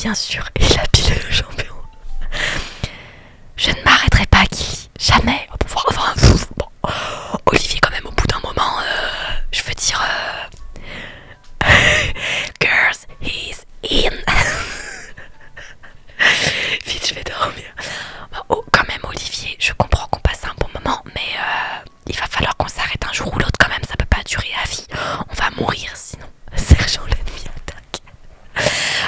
bien sûr, il a pilé le champion. Je ne m'arrêterai pas, Gilly. Jamais. Enfin, bon. Olivier, quand même, au bout d'un moment, je veux dire... Girls, he's in. Vite, je vais dormir. Oh, quand même, Olivier, je comprends qu'on passe un bon moment, mais il va falloir qu'on s'arrête un jour ou l'autre quand même. Ça peut pas durer à vie. On va mourir sinon. Sergent, l'ennemi attaque.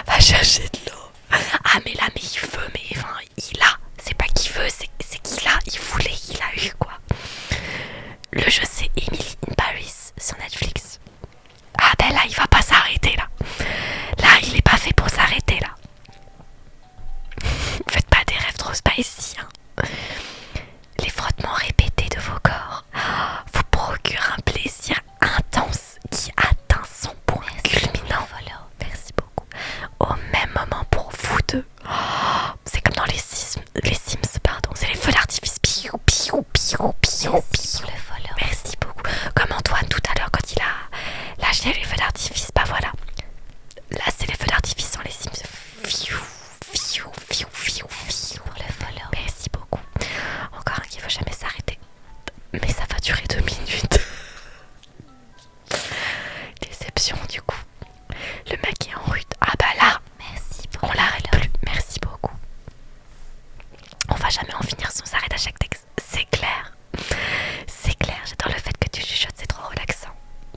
Va chercher de l'eau. Ah, mais là, mais il veut, mais enfin, il a. C'est pas qu'il veut, c'est qu'il a. Il voulait, il a eu quoi. Le jeu, c'est Emily in Paris sur Netflix. Ah, ben là, il va pas s'arrêter là. Là, il est pas fait pour s'arrêter là. Faites pas des rêves trop spicy, hein. Les frottements répétés de vos corps vous procurent un plaisir intense qui atteint son point culminant. Merci beaucoup. Au même moment pour vous deux. C'est comme dans les Sims, pardon. C'est les feux d'artifice. Piou, piou, piou, piou, piou. Merci beaucoup. Comme Antoine tout à l'heure quand il a lâché les feux d'artifice. Bah voilà. Là, c'est les feux d'artifice dans les Sims. Fiou, fiou, fiou, fiou, fiou. Pour le follow. Merci beaucoup. Encore un qui veut jamais s'arrêter. Mais ça va durer 2 minutes. Déception du coup. Le mec est en rut. Ah bah là. Merci. On l'arrête plus. Merci beaucoup. On va jamais en finir si on s'arrête à chaque texte. C'est clair. C'est clair. J'adore le fait que tu chuchotes. C'est trop relaxant.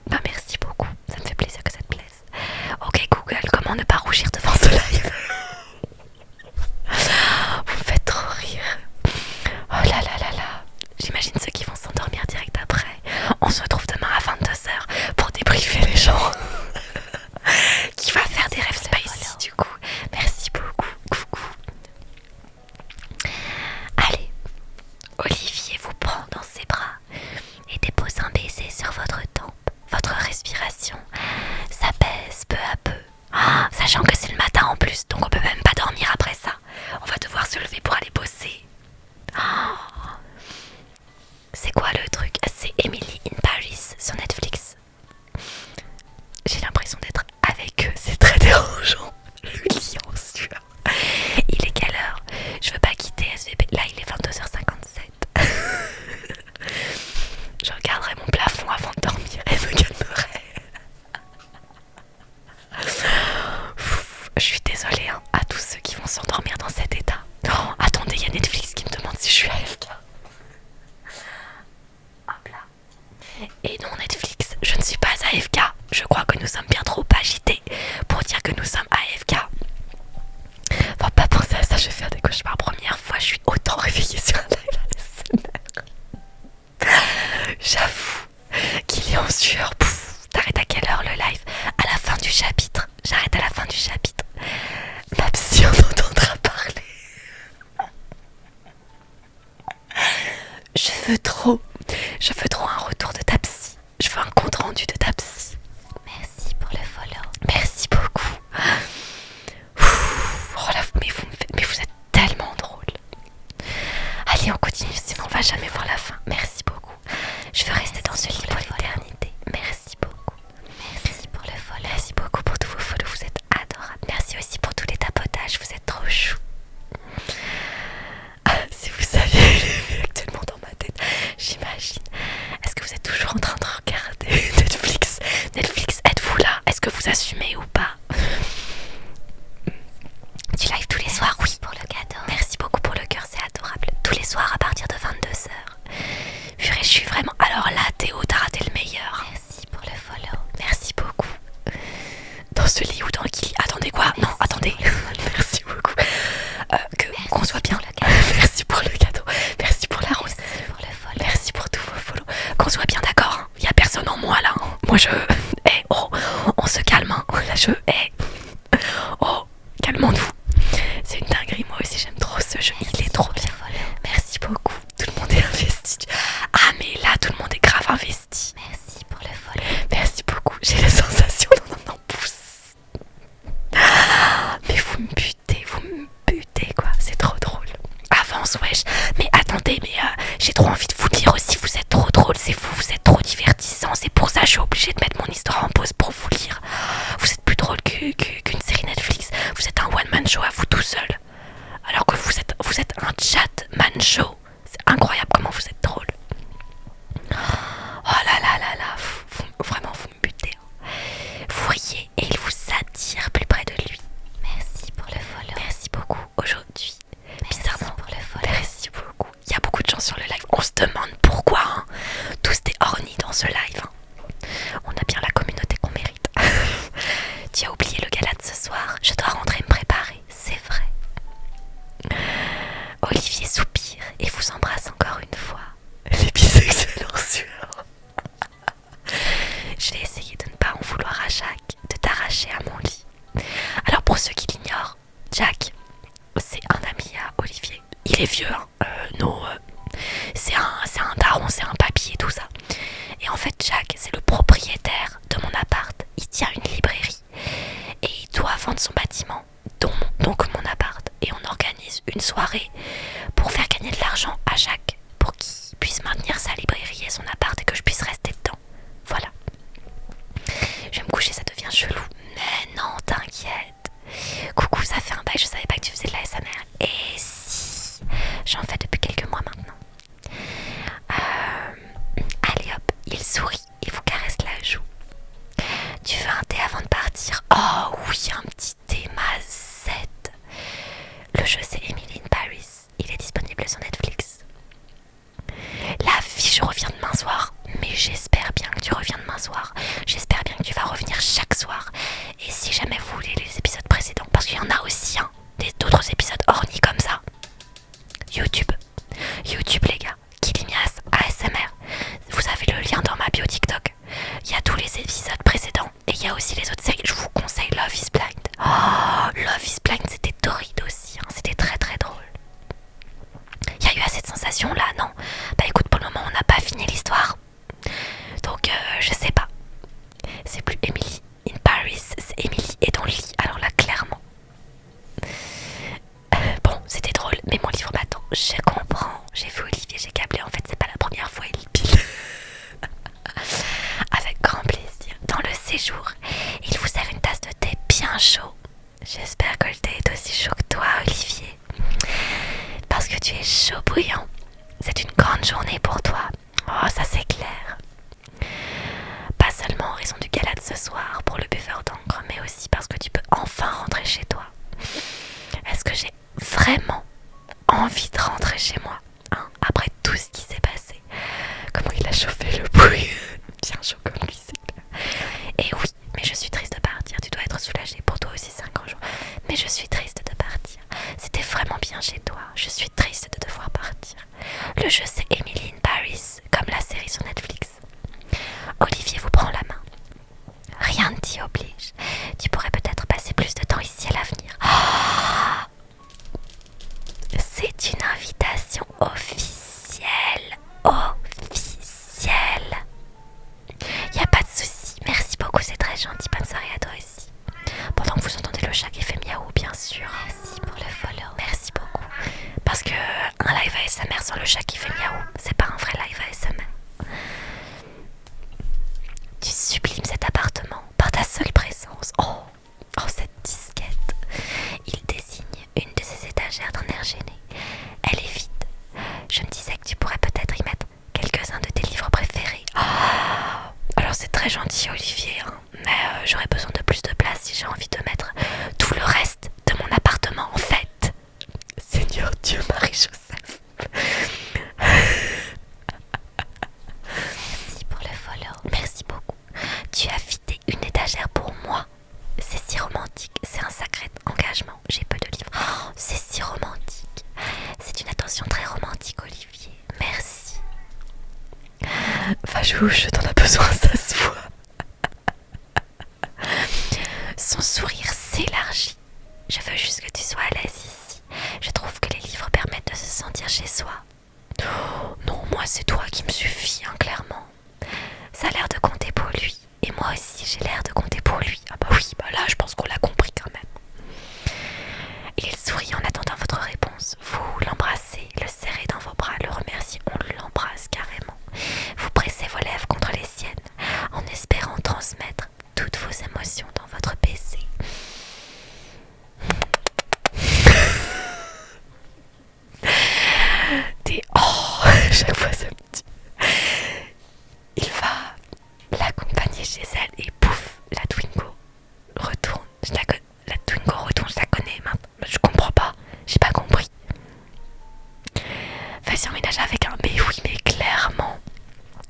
Bah merci beaucoup. Ça me fait plaisir que ça te plaise. Ok Google, comment ne pas rougir devant ce live? Vous me faites trop rire. Oh là là là là. J'imagine ceux qui vont s'endormir direct après. On se retrouve demain à 22h pour débriefer les gens. Qui va faire des rêves spicy du coup. Merci beaucoup. Coucou. Allez, Olivier vous prend dans ses bras et dépose un baiser sur votre tempe. Votre respiration s'apaise peu à peu. Sachant que c'est le matin en plus, donc on peut même pas dormir après ça. On va devoir se lever pour aller bosser. C'est quoi le truc? C'est Emily in Paris sur Netflix. J'ai l'impression d'être avec eux, c'est très dérangeant. Je lis en sueur. Il est quelle heure? Je veux pas quitter SVP. Là, il est 22h57. Je regarderai mon plafond avant de dormir et me calmerai. Je suis désolée hein, à tous ceux qui vont s'endormir dans cet état. Oh, attendez, il y a Netflix qui me demande si je suis AFK. Hop là. Et non Netflix, je ne suis pas AFK. Je crois que nous sommes bien trop agités pour dire que nous sommes AFK. Enfin, pas penser à ça, je vais faire des cauchemars. Première fois, je suis autant réveillée sur un live ASMR. J'avoue qu'il est en sueur. T'arrêtes à quelle heure le live? À la fin du chapitre. J'arrête à la fin du chapitre. Ma psy en entendra parler. Je veux trop un retour de ta psy. Je veux un compte rendu de ta psy. Merci pour le follow. Merci beaucoup. Oh là, mais vous êtes tellement drôle. Allez, on continue, sinon on va jamais voir la fin. Merci beaucoup. Je veux rester dans ce lit pour l'éternité. Merci beaucoup. Merci pour le follow. Merci beaucoup pour tous vos follow. Vous êtes adorables. Merci aussi pour tous les tapotages. Vous êtes trop chou. Si vous saviez les vues actuellement dans ma tête, j'imagine. Est-ce que vous êtes toujours en train de regarder Netflix? Netflix, êtes-vous là? Est-ce que vous assumez ou pas? Tu live tous les soirs? Oui. Pour le cadeau. Merci beaucoup pour le cœur, c'est adorable. Tous les soirs à partir de 22h. Purée, je suis vraiment... Alors là, Théo, t'as raté le meilleur. Merci pour le follow. Merci beaucoup. Dans ce lit ou dans le lit? Attendez quoi? Non, attendez. Merci beaucoup. Qu'on soit bien. Merci pour le cadeau. Merci pour la rose. Merci pour le follow. Merci pour tous vos follow. Qu'on soit bien d'accord. Hein. Y a personne en moi là. Hein. Moi je... on se calme. Hein. Là je... Oh, calmons-nous. C'est une dinguerie. Moi aussi j'aime trop ce jeu. Il est trop bien. Merci beaucoup. Tout le monde est investi. Ah mais là tout le monde est grave investi. Merci pour le follow. Merci beaucoup. J'ai la sensation d'en pouce. Mais vous me butez quoi. C'est trop drôle. Avance wesh. Mais attendez, mais j'ai trop envie de vous dire aussi. Vous êtes trop drôle. C'est vous êtes trop divertissant. C'est pour ça que je suis obligée de mettre mon histoire en pause pour vous lire. Vous êtes plus drôle qu'une série Netflix. Vous vous êtes un one-man show à vous tout seul. Alors que vous êtes un chat-man show. C'est incroyable comment vous êtes drôle. Oh là là là là, vraiment vous me butez. Vous riez et il vous attire plus près de lui. Merci pour le follow. Merci beaucoup aujourd'hui. Bizarrement, pour le follow. merci beaucoup. Il y a beaucoup de gens sur le live. On se demande pourquoi. Hein. Tous des ornis dans ce live. Hein. On a bien la communauté qu'on mérite. Tu as oublié le gala de ce soir. Je dois rentrer me préparer. C'est vrai. Olivier soupire et vous embrasse encore une fois. Les bisexuels en sueur. Je vais essayer de ne pas en vouloir à Jacques de t'arracher à mon lit. Alors pour ceux qui l'ignorent, Jack, c'est un ami à Olivier. Il est vieux, hein. C'est un daron, c'est un papy et tout ça. Et en fait, Jack, c'est le propriétaire de mon appart. Il tient une librairie et il doit vendre son bâtiment, donc mon appart. Et on organise une soirée pour faire gagner de l'argent à Jacques, pour qu'il puisse maintenir sa librairie et son appart et que je puisse rester dedans. Voilà. Je vais me coucher, ça devient chelou. Mais non, t'inquiète. Coucou, ça fait un bail, je savais pas que tu faisais de la SMR. Et si, j'en fais depuis quelques mois maintenant. Allez hop, il sourit et vous caresse la joue. Tu veux un thé avant de partir? Oh oui, un petit thé mazette. Le jeu c'est Emily in Paris. Il est disponible sur Netflix. La vie, je reviens demain soir. Mais j'espère bien que tu reviens demain soir. J'espère bien que tu vas revenir chaque soir. Et si jamais vous voulez les épisodes précédents, parce qu'il y en a aussi d'autres épisodes ornis comme ça. YouTube les gars, Kilimias ASMR. Vous avez le lien dans ma bio TikTok. Il y a tous les épisodes précédents et il y a aussi les autres séries. Je vous conseille Love is Blind. Oh, Love is Blind, c'était torride aussi. C'était très très drôle. Il y a eu assez de sensations là, non? Bah écoute, pour le moment on n'a pas fini l'histoire. Donc je sais pas. C'est plus Emily in Paris, c'est Emily est dans le lit. Alors là clairement. Bon, c'était drôle, mais mon livre m'attend. Je comprends. J'ai vu Olivier, j'ai câblé. En fait, c'est pas la première fois, il pile. Avec grand plaisir. Dans le séjour, il vous sert une tasse de thé bien chaud. J'espère que le thé est aussi chaud que toi, Olivier. Parce que tu es chaud bouillant. C'est une grande journée pour toi. Oh, ça c'est clair. Pas seulement en raison du gala de ce soir pour le buveur d'encre, mais aussi parce que tu peux enfin rentrer chez toi. Est-ce que j'ai vraiment envie de rentrer chez moi après tout ce qui s'est passé? Comment il a chauffé le bruit. Bien chaud comme lui, c'est clair. Et oui, mais je suis triste de partir. Tu dois être soulagée. Pour toi aussi, c'est un grand jour. Mais je suis triste de partir. C'était vraiment bien chez toi. Je suis triste de devoir partir. Le jeu, c'est Emily in Paris, comme la série sur Netflix. Olivier vous prend la main. Rien ne t'y oblige. Tu pourrais peut-être passer plus de temps ici à l'avenir. Oh, c'est une invitation officielle. Officielle. Y a pas de souci. Merci beaucoup, c'est très gentil. Bonne soirée à toi aussi. Pendant que vous entendez le chat qui fait miaou, bien sûr. Merci pour le follow. Merci beaucoup. Parce que un live ASMR sans le chat qui fait miaou, c'est pas un vrai live ASMR. Tu sublimes cet appartement par ta seule présence. Oh, cette disquette. Il désigne une de ses étagères d'un air gêné. Elle est vide. Je me disais que tu pourrais peut-être y mettre quelques-uns de tes livres préférés. Oh, alors c'est très gentil, Olivier, mais j'aurais besoin de plus de place si j'ai envie de mettre tout le reste de mon appartement en fait. Seigneur Dieu, Marie-Joseph. Merci pour le follow. Merci beaucoup. Tu as vidé une étagère pour moi. C'est si romantique. C'est un sacré engagement. J'ai peu de livres. Oh, c'est si romantique. C'est une attention très romantique, Olivier. Merci. Fajouche, t'en as besoin, ça se voit. Son sourire s'élargit. Je veux juste que tu sois à l'aise ici. Je trouve que les livres permettent de se sentir chez soi. Oh, non, moi c'est toi qui me suffit, clairement. Ça a l'air de compter pour lui. Et moi aussi j'ai l'air de compter pour lui. Ah bah oui, bah là je pense qu'on l'a compris quand même. Il sourit en attendant votre réponse. Vous l'embrassez, le serrez dans vos bras, le remerciez, on l'embrasse carrément. Vous pressez vos lèvres contre les siennes en espérant transmettre toutes vos émotions dans votre PC. chez elle et pouf, la Twingo retourne. La Twingo retourne, je la connais maintenant. Je comprends pas, j'ai pas compris. Vas-y, emménage avec un. Mais oui, mais clairement.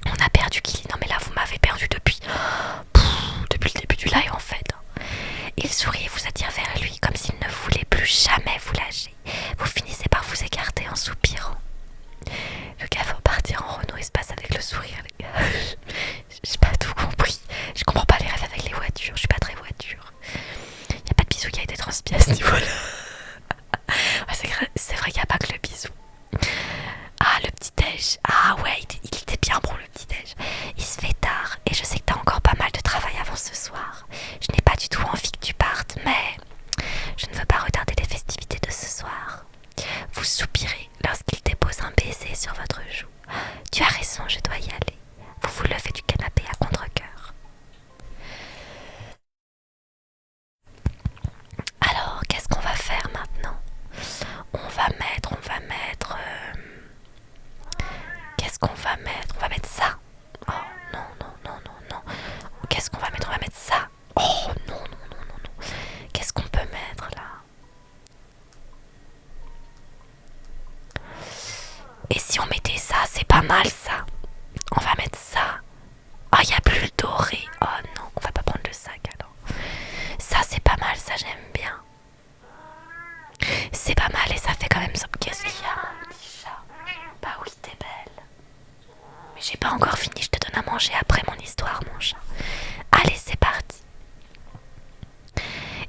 On a perdu Kili. Non, mais là, vous m'avez perdu depuis le début du live en fait. Il sourit et vous attire vers lui comme s'il ne voulait plus jamais vous lâcher. Vous finissez par vous écarter en soupirant. Le gars va partir en Renault espace avec le sourire, les gars. J'ai pas tout compris. Je comprends pas les rêves avec les voitures. Je suis pas très voiture. Y a pas de bisou qui a été transmis à ce niveau-là. Ouais, c'est vrai qu'il n'y a pas que le bisou. Ah, le petit-déj. Ah ouais, il était bien bon le petit-déj. Il se fait tard et je sais que t'as encore pas mal de travail avant ce soir. Je n'ai pas du tout envie que tu partes, mais je ne veux pas retarder les festivités de ce soir. Vous soupirez lorsqu'il dépose un baiser sur votre joue. Tu as raison, je dois y aller. Vous vous levez du canapé à contre-cœur. Alors, qu'est-ce qu'on va faire maintenant? On va mettre... Qu'est-ce qu'on va mettre? On va mettre ça. Oh non, non, non, non, non. Qu'est-ce qu'on va mettre? On va mettre ça. Oh non, non, non, non, non. Qu'est-ce qu'on peut mettre là? Et si on mettait ça, c'est pas mal ça. On va mettre ça. Oh, il n'y a plus le doré. Oh non, on va pas prendre le sac alors. Ça, c'est pas mal, ça j'aime bien. C'est pas mal et ça fait quand même ça. Qu'est-ce qu'il y a, mon petit chat? Bah oui, t'es belle. Mais j'ai pas encore fini, je te donne à manger après mon histoire, mon chat. Allez, c'est parti.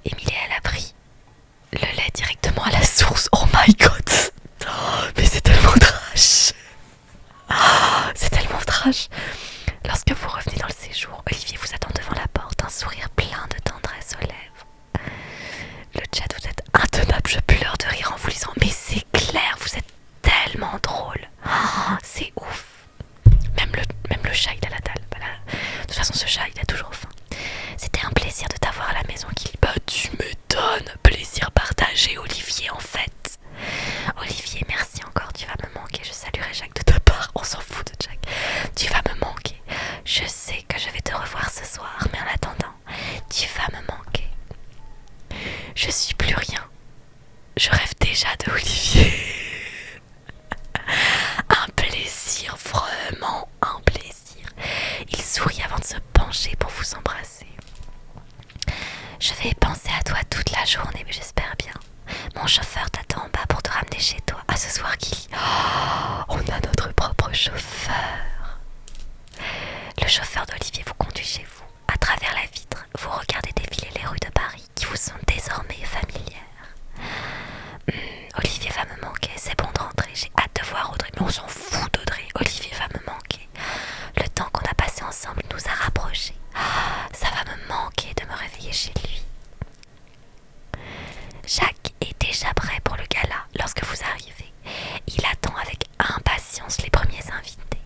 Émilie, elle a pris le lait directement à la source. Oh my god. Oh, mais c'est tellement trash. Oh, c'est tellement trash. Lorsque vous revenez dans le séjour, Olivier vous attend devant la porte, un sourire plein de tendresse aux lèvres. Le chat, vous êtes intenable, je pleure de rire en vous lisant. Mais c'est clair, vous êtes tellement drôle. Oh, c'est ouf. Même le chat, il a la dalle. Voilà. De toute façon, ce chat, il a toujours faim. C'était un plaisir de t'avoir à la maison, Kili. Bah, tu m'étonnes. Plaisir partagé, Olivier, en fait. Olivier, merci encore. Tu vas me manquer. Je saluerai Jacques de ta part. On s'en fout de Jacques. Tu vas me manquer. Je sais que je vais te revoir ce soir, mais en attendant, tu vas me manquer. Je suis plus rien. Je rêve déjà de Olivier. Un plaisir, vraiment un plaisir. Il sourit avant de se pencher pour vous embrasser. Je vais penser à toi toute la journée, mais j'espère bien. Mon chauffeur t'attend en bas pour te ramener chez toi. À ce soir, Kili. Oh, on a notre propre chauffeur. Le chauffeur d'Olivier vous conduit chez vous. À travers la vitre, vous regardez défiler les rues de Paris qui vous sont désormais familières. Olivier va me manquer, c'est bon de rentrer. J'ai hâte de voir Audrey, mais on s'en fout d'Audrey. Olivier va me manquer. Le temps qu'on a passé ensemble nous a rapprochés. Ça va me manquer de me réveiller chez lui. Jacques est déjà prêt pour le gala lorsque vous arrivez. Il attend avec impatience les premiers invités.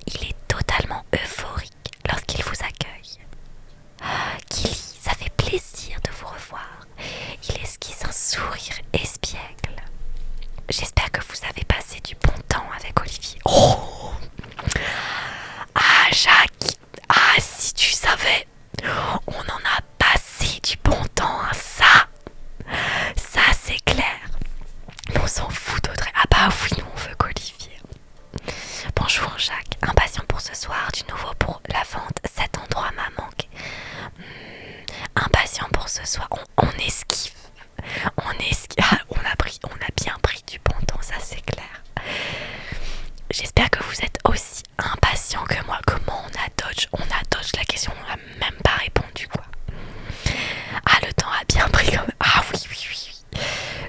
Il est totalement euphorique lorsqu'il vous accueille. Kili, ça fait plaisir de vous revoir. Il esquisse un sourire espiègle. J'espère que vous avez passé du bon temps avec Olivier. Oh! Ah, Jacques! Ah, si tu savais! On en a passé du bon temps, hein, ça c'est clair. Mais on s'en fout d'Audrey. Ah bah oui, nous on veut qu'Olivier. Bonjour Jacques, impatient pour ce soir, du nouveau pour la vente, cet endroit m'a manqué. Impatient pour ce soir, on esquive. Ah, on a bien pris du bon temps, ça c'est clair. J'espère que vous êtes aussi impatient que moi. Comment on a dodge la question, on n'a même pas répondu quoi. Ah, le temps a bien pris comme... Ah oui, oui, oui, oui.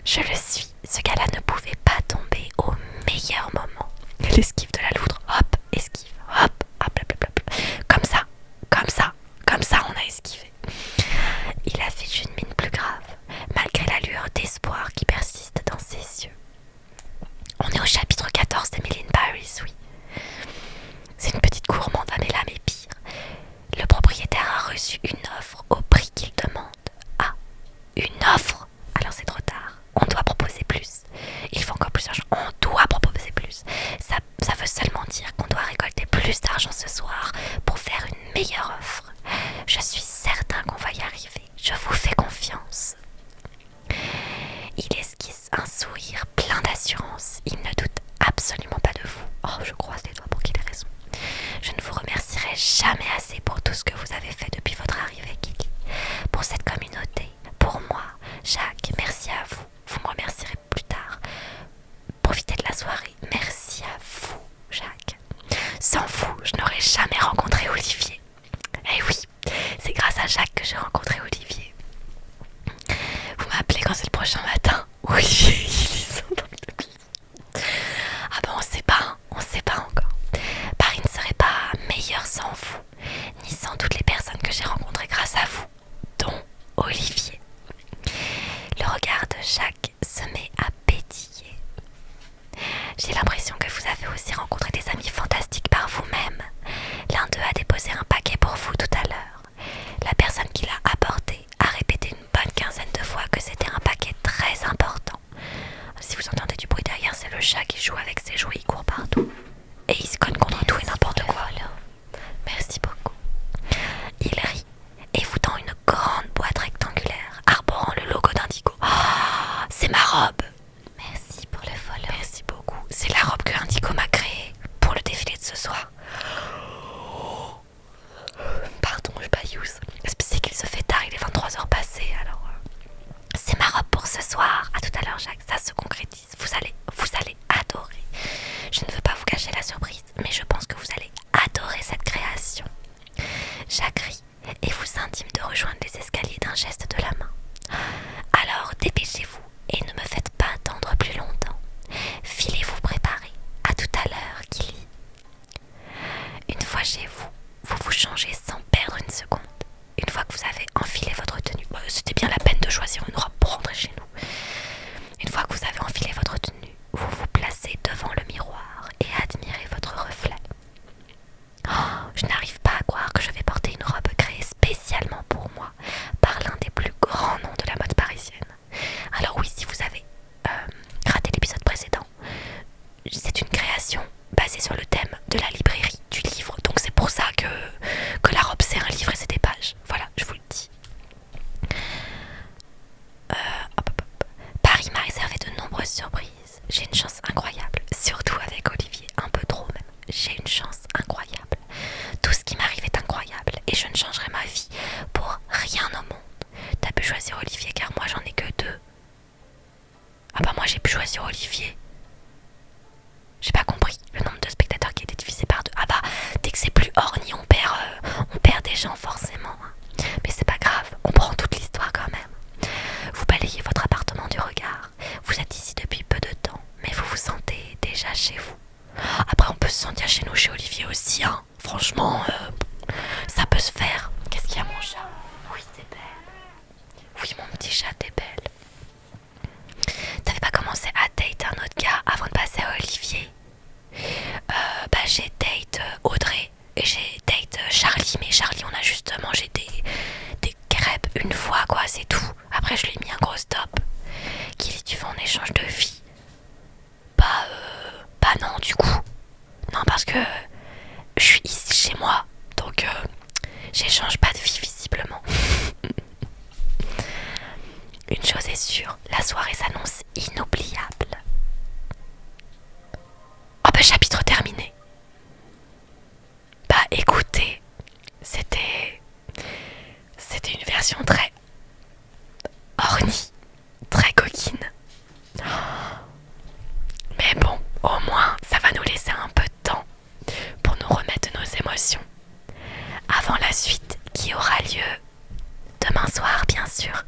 Je le suis. Ce gars-là ne pouvait pas tomber au meilleur moment. L'esquive de la loutre. Hop, esquive. Hop, hop, blablabla. Comme ça, pour faire une meilleure offre. Je suis certain qu'on va y arriver. Je vous fais confiance. Il esquisse un sourire plein d'assurance. Il ne doute absolument pas de vous. Oh, je croise les doigts pour qu'il ait raison. Je ne vous remercierai jamais assez pour tout ce que vous avez fait depuis votre arrivée, Kiki. Pour cette communauté, pour moi, Jacques, merci à vous. Vous me remercierez plus tard. Profitez de la soirée. Merci à vous, Jacques. Sans vous, je n'aurais jamais rencontré Olivier. Eh oui, c'est grâce à Jacques que j'ai rencontré Olivier. Vous m'appelez quand c'est le prochain matin. Olivier, ils sont dans le... Ah bon, on sait pas encore. Paris ne serait pas meilleur sans vous, ni sans toutes les personnes que j'ai rencontrées grâce à vous, dont Olivier. Le regard de Jacques se met à pétiller. J'ai l'impression que vous avez aussi rencontré des amis fantastiques par vous-même. L'un d'eux a déposé un paquet pour vous tout à l'heure. La personne qui l'a apporté a répété une bonne quinzaine de fois que c'était un paquet très important. Si vous entendez du bruit derrière, c'est le chat qui joue avec ses jouets, il court partout. Et il se cogne contre tout et n'importe quoi. Merci beaucoup. Il rit et vous tend une grande boîte rectangulaire arborant le logo d'Indigo. Oh, c'est ma robe. Merci pour le follow. Merci beaucoup. C'est la robe que Indigo m'a créée pour le défilé de ce soir. Pardon, je baillouse. C'est qu'il se fait tard, il est 23h passées, alors... C'est ma robe pour ce soir. À tout à l'heure, Jacques, ça se concrétise. Vous allez adorer. Je ne veux pas vous cacher la surprise, mais je pense que vous allez adorer cette création. Jacques rit et vous intime de rejoindre les escaliers d'un geste de la main. Alors, dépêchez-vous et ne me faites pas attendre plus longtemps. Filez vous préparer. À tout à l'heure, Kili. Une fois chez vous, vous vous changez sans perdre une seconde. Une fois que vous avez enfilé votre tenue, c'était bien la peine de choisir une robe pour rentrer chez nous. Une fois que vous avez enfilé votre tenue, vous vous placez devant le miroir et admirez votre reflet. Oh, je n'arrive pas à croire que je vais porter une robe créée spécialement pour moi par l'un des plus grands noms de la mode parisienne. Alors oui, si vous avez raté l'épisode précédent, c'est une création basée sur le thème de la librairie, du livre. Donc c'est pour ça que la robe c'est un livre et c'est des pages. Voilà, je vous le dis. Paris m'a réservé de nombreuses surprises. J'ai une chance incroyable, surtout avec Olivier, un peu trop même. J'ai une chance incroyable. Tout ce qui m'arrive est incroyable et je ne changerai ma vie pour rien au monde. T'as pu choisir Olivier car moi j'en ai que 2. Ah bah moi j'ai pu choisir Olivier. J'ai pas compris le nombre de spectateurs qui était divisé par 2. Ah bah dès que c'est plus orni on perd des gens forcément. Mais c'est pas grave, on prend toute l'histoire quand même. Vous balayez votre appartement du regard. Vous êtes ici depuis peu de temps, mais vous vous sentez déjà chez vous. Après on peut se sentir chez nous, chez Olivier aussi, hein. Franchement, ça peut se faire. Qu'est-ce qu'il y a mon chat? Oui, t'es belle. Oui, mon petit chat, t'es belle. T'avais pas commencé à date un autre gars avant de passer à Olivier? Bah j'ai date Audrey et j'ai date Charlie, mais Charlie on a juste mangé des crêpes une fois quoi, c'est tout. Après je lui ai mis un gros stop. Kili, tu veux en échange de vie? Bah non du coup. Non parce que je suis ici chez moi, donc j'échange pas de vie visiblement. Une chose est sûre, la soirée s'annonce inoubliable. Oh bah chapitre terminé. Bah écoutez, c'était une version très ornie, très coquine. Mais bon, au moins ça va nous laisser un peu de temps pour nous remettre de nos émotions avant la suite qui aura lieu demain soir bien sûr.